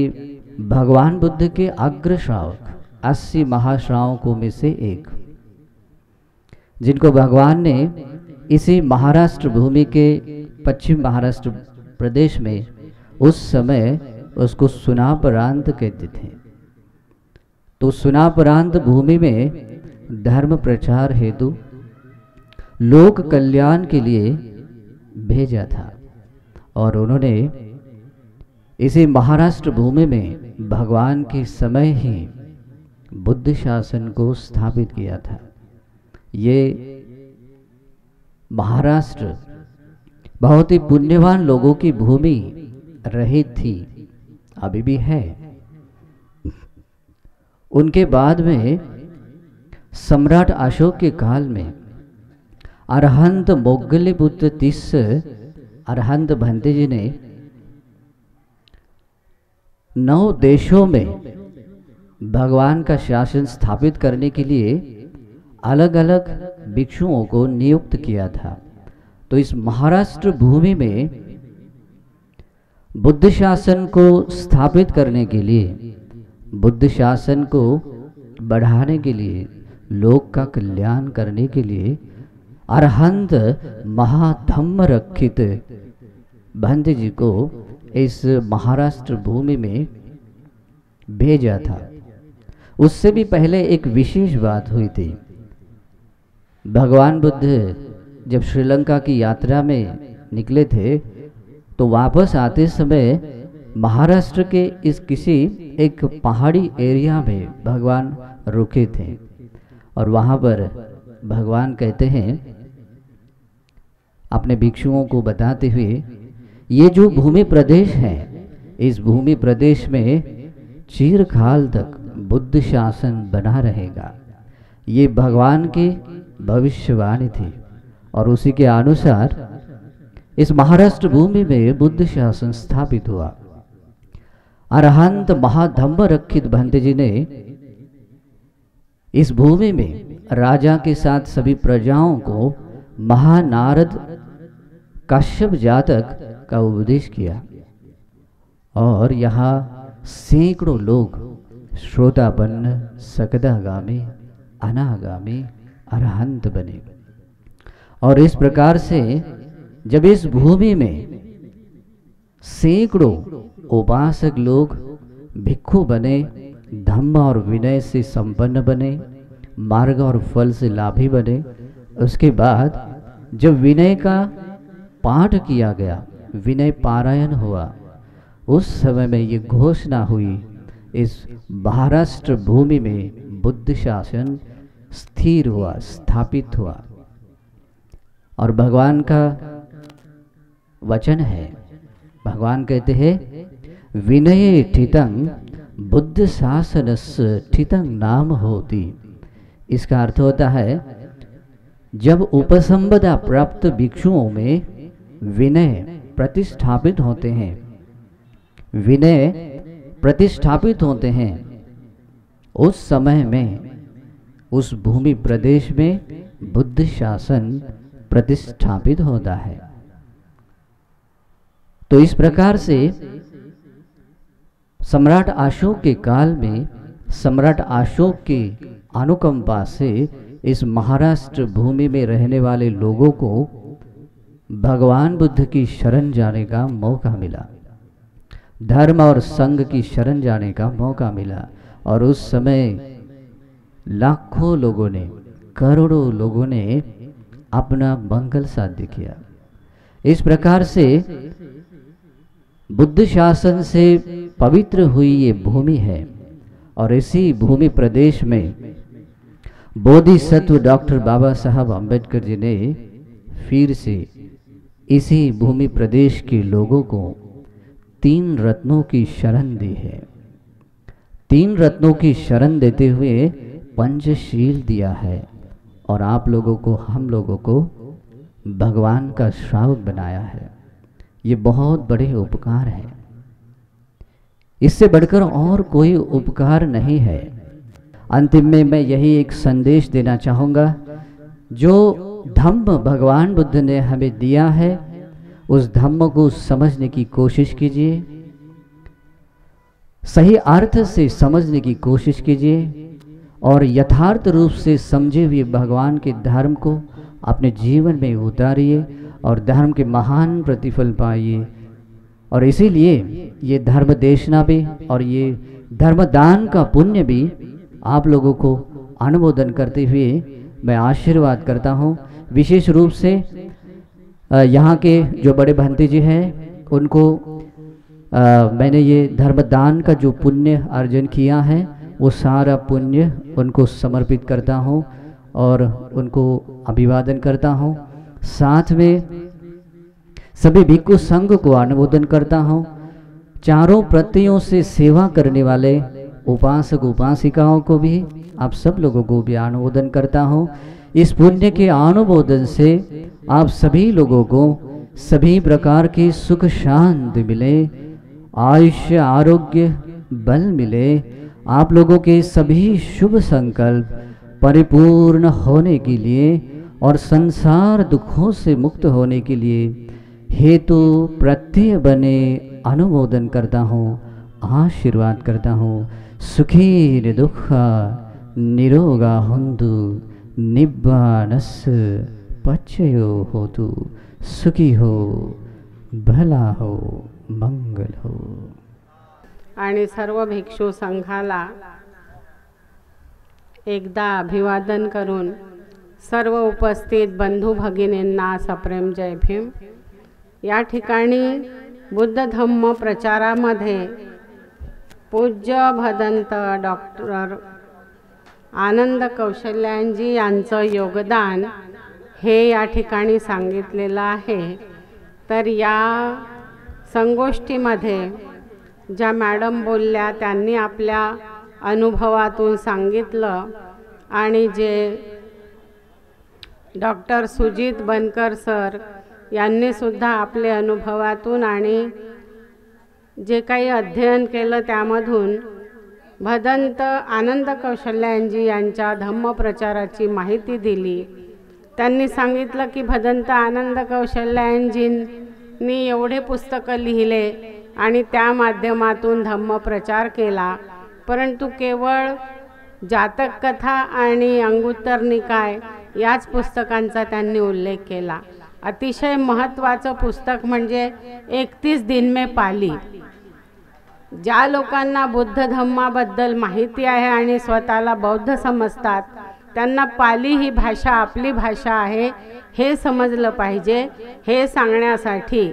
भगवान बुद्ध के अग्र श्रावक 80 महाश्रावकों में से एक, जिनको भगवान ने इसी महाराष्ट्र भूमि के पश्चिम महाराष्ट्र प्रदेश में उस समय उसको सुनापरांत कहते थे। तो सुनापरांत भूमि में धर्म प्रचार हेतु लोक कल्याण के लिए भेजा था और उन्होंने इसी महाराष्ट्र भूमि में भगवान के समय ही बुद्ध शासन को स्थापित किया था। ये महाराष्ट्र बहुत ही पुण्यवान लोगों की भूमि रही थी, अभी भी है। उनके बाद में सम्राट अशोक के काल में अरहंत मोगलीपुत्र तीसरे अरहंत भंते जी ने 9 देशों में भगवान का शासन स्थापित करने के लिए अलग अलग भिक्षुओं को नियुक्त किया था। तो इस महाराष्ट्र भूमि में बुद्ध शासन को स्थापित करने के लिए, बुद्ध शासन को बढ़ाने के लिए, लोक का कल्याण करने के लिए अरहंत महाधम्म रक्षित भंते जी को इस महाराष्ट्र भूमि में भेजा था। उससे भी पहले एक विशेष बात हुई थी। भगवान बुद्ध जब श्रीलंका की यात्रा में निकले थे तो वापस आते समय महाराष्ट्र के इस किसी एक पहाड़ी एरिया में भगवान रुके थे और वहाँ पर भगवान कहते हैं अपने भिक्षुओं को बताते हुए, ये जो भूमि प्रदेश है, इस भूमि प्रदेश में चिरकाल तक बुद्ध शासन बना रहेगा। ये भगवान की भविष्यवाणी थी और उसी के अनुसार इस महाराष्ट्र भूमि में बुद्ध शासन स्थापित हुआ। अरहंत महाधम्म रक्षित भंते जी ने इस भूमि में राजा के साथ सभी प्रजाओं को महानारद कश्यप जातक का उपदेश किया और यहाँ सैकड़ों लोग श्रोतापन्न, सकदागामी, अनागामी, अरहंत बने। और इस प्रकार से जब इस भूमि में सैकड़ों उपासक लोग भिक्षु बने, धम्म और विनय से संपन्न बने, मार्ग और फल से लाभी बने, उसके बाद जब विनय का पाठ किया गया, विनय पारायण हुआ, उस समय में ये घोषणा हुई, इस महाराष्ट्र भूमि में बुद्ध शासन स्थिर हुआ, स्थापित हुआ। और भगवान का वचन है, भगवान कहते हैं विनये ठितं बुद्ध शासनस्य ठितं नाम होती। इसका अर्थ होता है जब उपसंपदा प्राप्त भिक्षुओं में विनय प्रतिष्ठापित होते हैं, विनय प्रतिष्ठापित होते हैं, उस समय में उस भूमि प्रदेश में बुद्ध शासन प्रतिष्ठापित होता है। तो इस प्रकार से सम्राट अशोक के काल में सम्राट अशोक की अनुकंपा से इस महाराष्ट्र भूमि में रहने वाले लोगों को भगवान बुद्ध की शरण जाने का मौका मिला, धर्म और संघ की शरण जाने का मौका मिला। और उस समय लाखों लोगों ने, करोड़ों लोगों ने अपना मंगल साध्य किया। इस प्रकार से बुद्ध शासन से पवित्र हुई ये भूमि है और इसी भूमि प्रदेश में बोधिसत्व डॉक्टर बाबा साहब अम्बेडकर जी ने फिर से इसी भूमि प्रदेश के लोगों को 3 रत्नों की शरण दी है। 3 रत्नों की शरण देते हुए पंचशील दिया है और आप लोगों को, हम लोगों को भगवान का श्रावक बनाया है। ये बहुत बड़े उपकार है, इससे बढ़कर और कोई उपकार नहीं है। अंतिम में मैं यही एक संदेश देना चाहूँगा, जो धम्म भगवान बुद्ध ने हमें दिया है उस धम्म को समझने की कोशिश कीजिए, सही अर्थ से समझने की कोशिश कीजिए और यथार्थ रूप से समझे हुए भगवान के धर्म को अपने जीवन में उतारिए और धर्म के महान प्रतिफल पाइए। और इसीलिए ये धर्म देशना भी और ये धर्मदान का पुण्य भी आप लोगों को अनुमोदन करते हुए मैं आशीर्वाद करता हूँ। विशेष रूप से यहाँ के जो बड़े भंते जी हैं उनको मैंने ये धर्मदान का जो पुण्य अर्जन किया है वो सारा पुण्य उनको समर्पित करता हूँ और उनको अभिवादन करता हूँ। साथ में सभी भिक्षु संघ को अनुमोदन करता हूँ। चारों प्रत्ययों से सेवा करने वाले उपासक उपासिकाओं को भी, आप सब लोगों को भी अनुमोदन करता हूँ। इस पुण्य के अनुमोदन से आप सभी लोगों को सभी प्रकार की सुख शांति मिले, आयुष्य आरोग्य बल मिले, आप लोगों के सभी शुभ संकल्प परिपूर्ण होने के लिए और संसार दुखों से मुक्त होने के लिए हेतु प्रत्यय बने अनुमोदन करता हूँ, आशीर्वाद करता हूँ। सुखी दुख निरोगा हुंदु निब्बानस पच्चयो होतु। सुखी हो, भला हो, मंगल हो। आणि सर्व भिक्षू संघाला एकदा अभिवादन करून सर्व उपस्थित बंधू भगिनींना सप्रेम जय भीम। या ठिकाणी बुद्ध धम्म प्रचारामध्ये पूज्य भदंत डॉक्टर आनंद कौशल्यांजी यांचं योगदान हे या ठिकाणी सांगितलेलं आहे। तर या संगोष्ठीमध्ये ज्या मॅडम बोलल्या त्यांनी आपल्या अनुभवातून सांगितलं आणि जे डॉक्टर सुजित बनकर सर यांनी सुद्धा आपल्या अनुभवातून आणि जे काही अध्ययन केलं त्यामधून भदंत आनंद कौशल्यांजी यांच्या धम्म प्रचाराची माहिती दिली। त्यांनी सांगितलं की भदंत आनंद कौशल्यांजींनी एवढे पुस्तकं लिहिले आणि त्या माध्यमातून धम्म प्रचार केला, परंतु केवळ जातक कथा आणि अंगुत्तर निकाय याच पुस्तकांचा त्यांनी उल्लेख केला। अतिशय महत्त्वाचं पुस्तक म्हणजे 31 दिन में पाली। ज्या लोकांना बुद्ध धम्माबद्दल माहिती आहे आणि स्वतःला बौद्ध समजतात त्यांना पाली ही भाषा आपली भाषा आहे हे समजलं पाहिजे। हे सांगण्यासाठी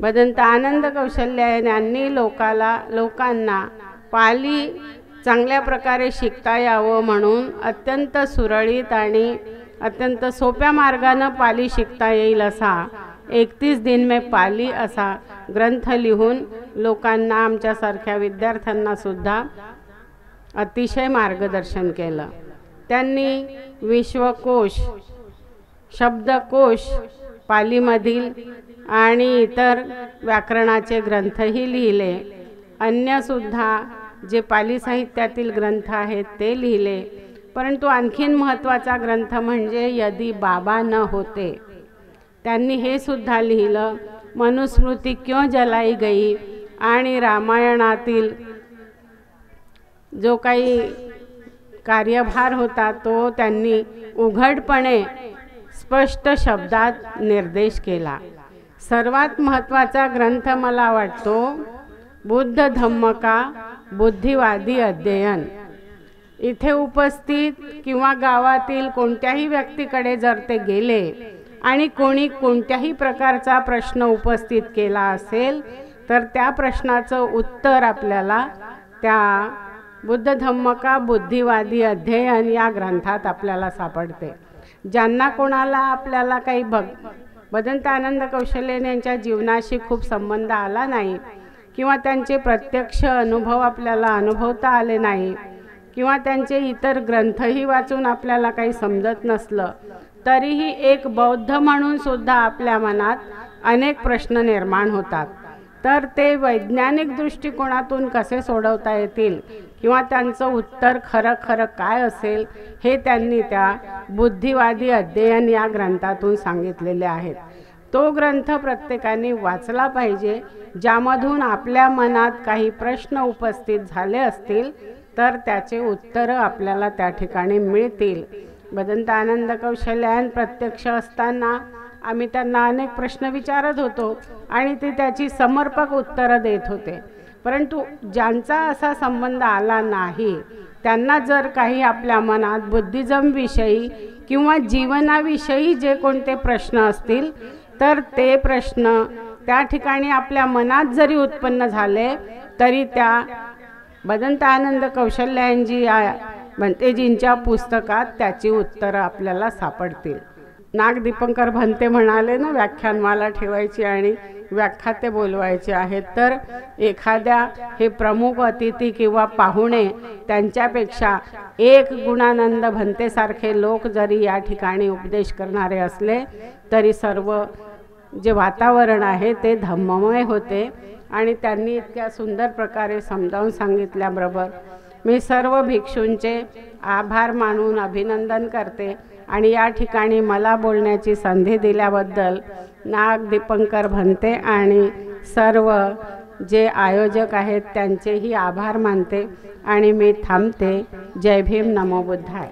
भदंत आनंद कौशल्य यांनी लोकांना पाली चांगल्या प्रकारे शिकता यावं म्हणून अत्यंत सुरळीत आणि अत्यंत सोप्या मार्गाने पाली शिकता येईल असा 31 दिन में पाली असा ग्रंथ लिहून लोकांना, आमच्यासारख्या विद्यार्थ्यांना सुद्धा अतिशय मार्गदर्शन केलं। त्यांनी विश्वकोश, शब्दकोश पालीमधील आणि इतर व्याकरणाचे ग्रंथही लिहिले। अन्य सुद्धा जे पाली साहित्यातील ग्रंथ आहेत ते लिहिले। परंतु आणखीन महत्त्वाचा ग्रंथ म्हणजे यदि बाबा न होते, त्यांनी हे सुद्धा लिहिलं। मनुस्मृती क्यों जलाई गई आणि रामायणातील जो काही कार्यभार होता तो त्यांनी उघडपणे स्पष्ट शब्दात निर्देश केला। सर्वात महत्त्वाचा ग्रंथ मला वाटतो बुद्ध धम्म का बुद्धिवादी अध्ययन। इथे उपस्थित किंवा गावातील कोणत्याही व्यक्तीकडे जर ते गेले आणि कोणी कोणत्याही प्रकारचा प्रश्न उपस्थित केला असेल तर त्या प्रश्नाचं उत्तर आपल्याला त्या बुद्ध धम्म का बुद्धिवादी अध्ययन या ग्रंथात आपल्याला सापडते। ज्यांना कोणाला आपल्याला काही भदंत आनंद कौशल्य यांच्या जीवनाशी खूप संबंध आला नाही किंवा त्यांचे प्रत्यक्ष अनुभव आपल्याला अनुभवता आले नाही किंवा त्यांचे इतर ग्रंथही वाचून आपल्याला काही समजत नसलं तरीही एक बौद्ध म्हणून सुद्धा आपल्या मनात अनेक प्रश्न निर्माण होतात. तर ते वैज्ञानिक दृष्टिकोनातून कसे सोडवता येतील किंवा त्यांचं उत्तर खरं खरं काय असेल हे त्यांनी त्या बुद्धिवादी अध्ययन या ग्रंथातून सांगितलेले आहेत. तो ग्रंथ प्रत्येकाने वाचला पाहिजे. ज्यामधून आपल्या मनात काही प्रश्न उपस्थित झाले असतील तर त्याचे उत्तरं आपल्याला त्या ठिकाणी मिळतील. भदंत आनंद कौशल्यान प्रत्यक्ष असताना आम्ही त्यांना अनेक प्रश्न विचारत होतो आणि ते त्याची समर्पक उत्तरं देत होते. परंतु ज्यांचा असा संबंध आला नाही त्यांना जर काही आपल्या मनात बुद्धिझमविषयी किंवा जीवनाविषयी जे कोणते प्रश्न असतील तर ते प्रश्न त्या ठिकाणी आपल्या मनात जरी उत्पन्न झाले तरी त्या भदंत आनंद कौशल्यानजी या भंतेजींच्या पुस्तकात त्याची उत्तरं आपल्याला सापडतील. नाग दीपंकर भंते म्हणाले ना, व्याख्यानमाला ठेवायची आणि व्याख्याते बोलवायचे आहेत. तर एखाद्या हे प्रमुख अतिथी किंवा पाहुणे त्यांच्यापेक्षा एक गुणानंद भंतेसारखे लोक जरी या ठिकाणी उपदेश करणारे असले तरी सर्व जे वातावरण आहे ते धम्ममय होते. आणि त्यांनी इतक्या सुंदर प्रकारे समजावून सांगितल्याबरोबर मी सर्व भिक्षूंचे आभार मानून अभिनंदन करते आणि या ठिकाणी मला बोलण्याची संधी दिल्याबद्दल नाग दीपंकर भंते आणि सर्व जे आयोजक आहेत त्यांचेही आभार मानते आणि मी थांबते. जय भीम, नमो बुद्धाय.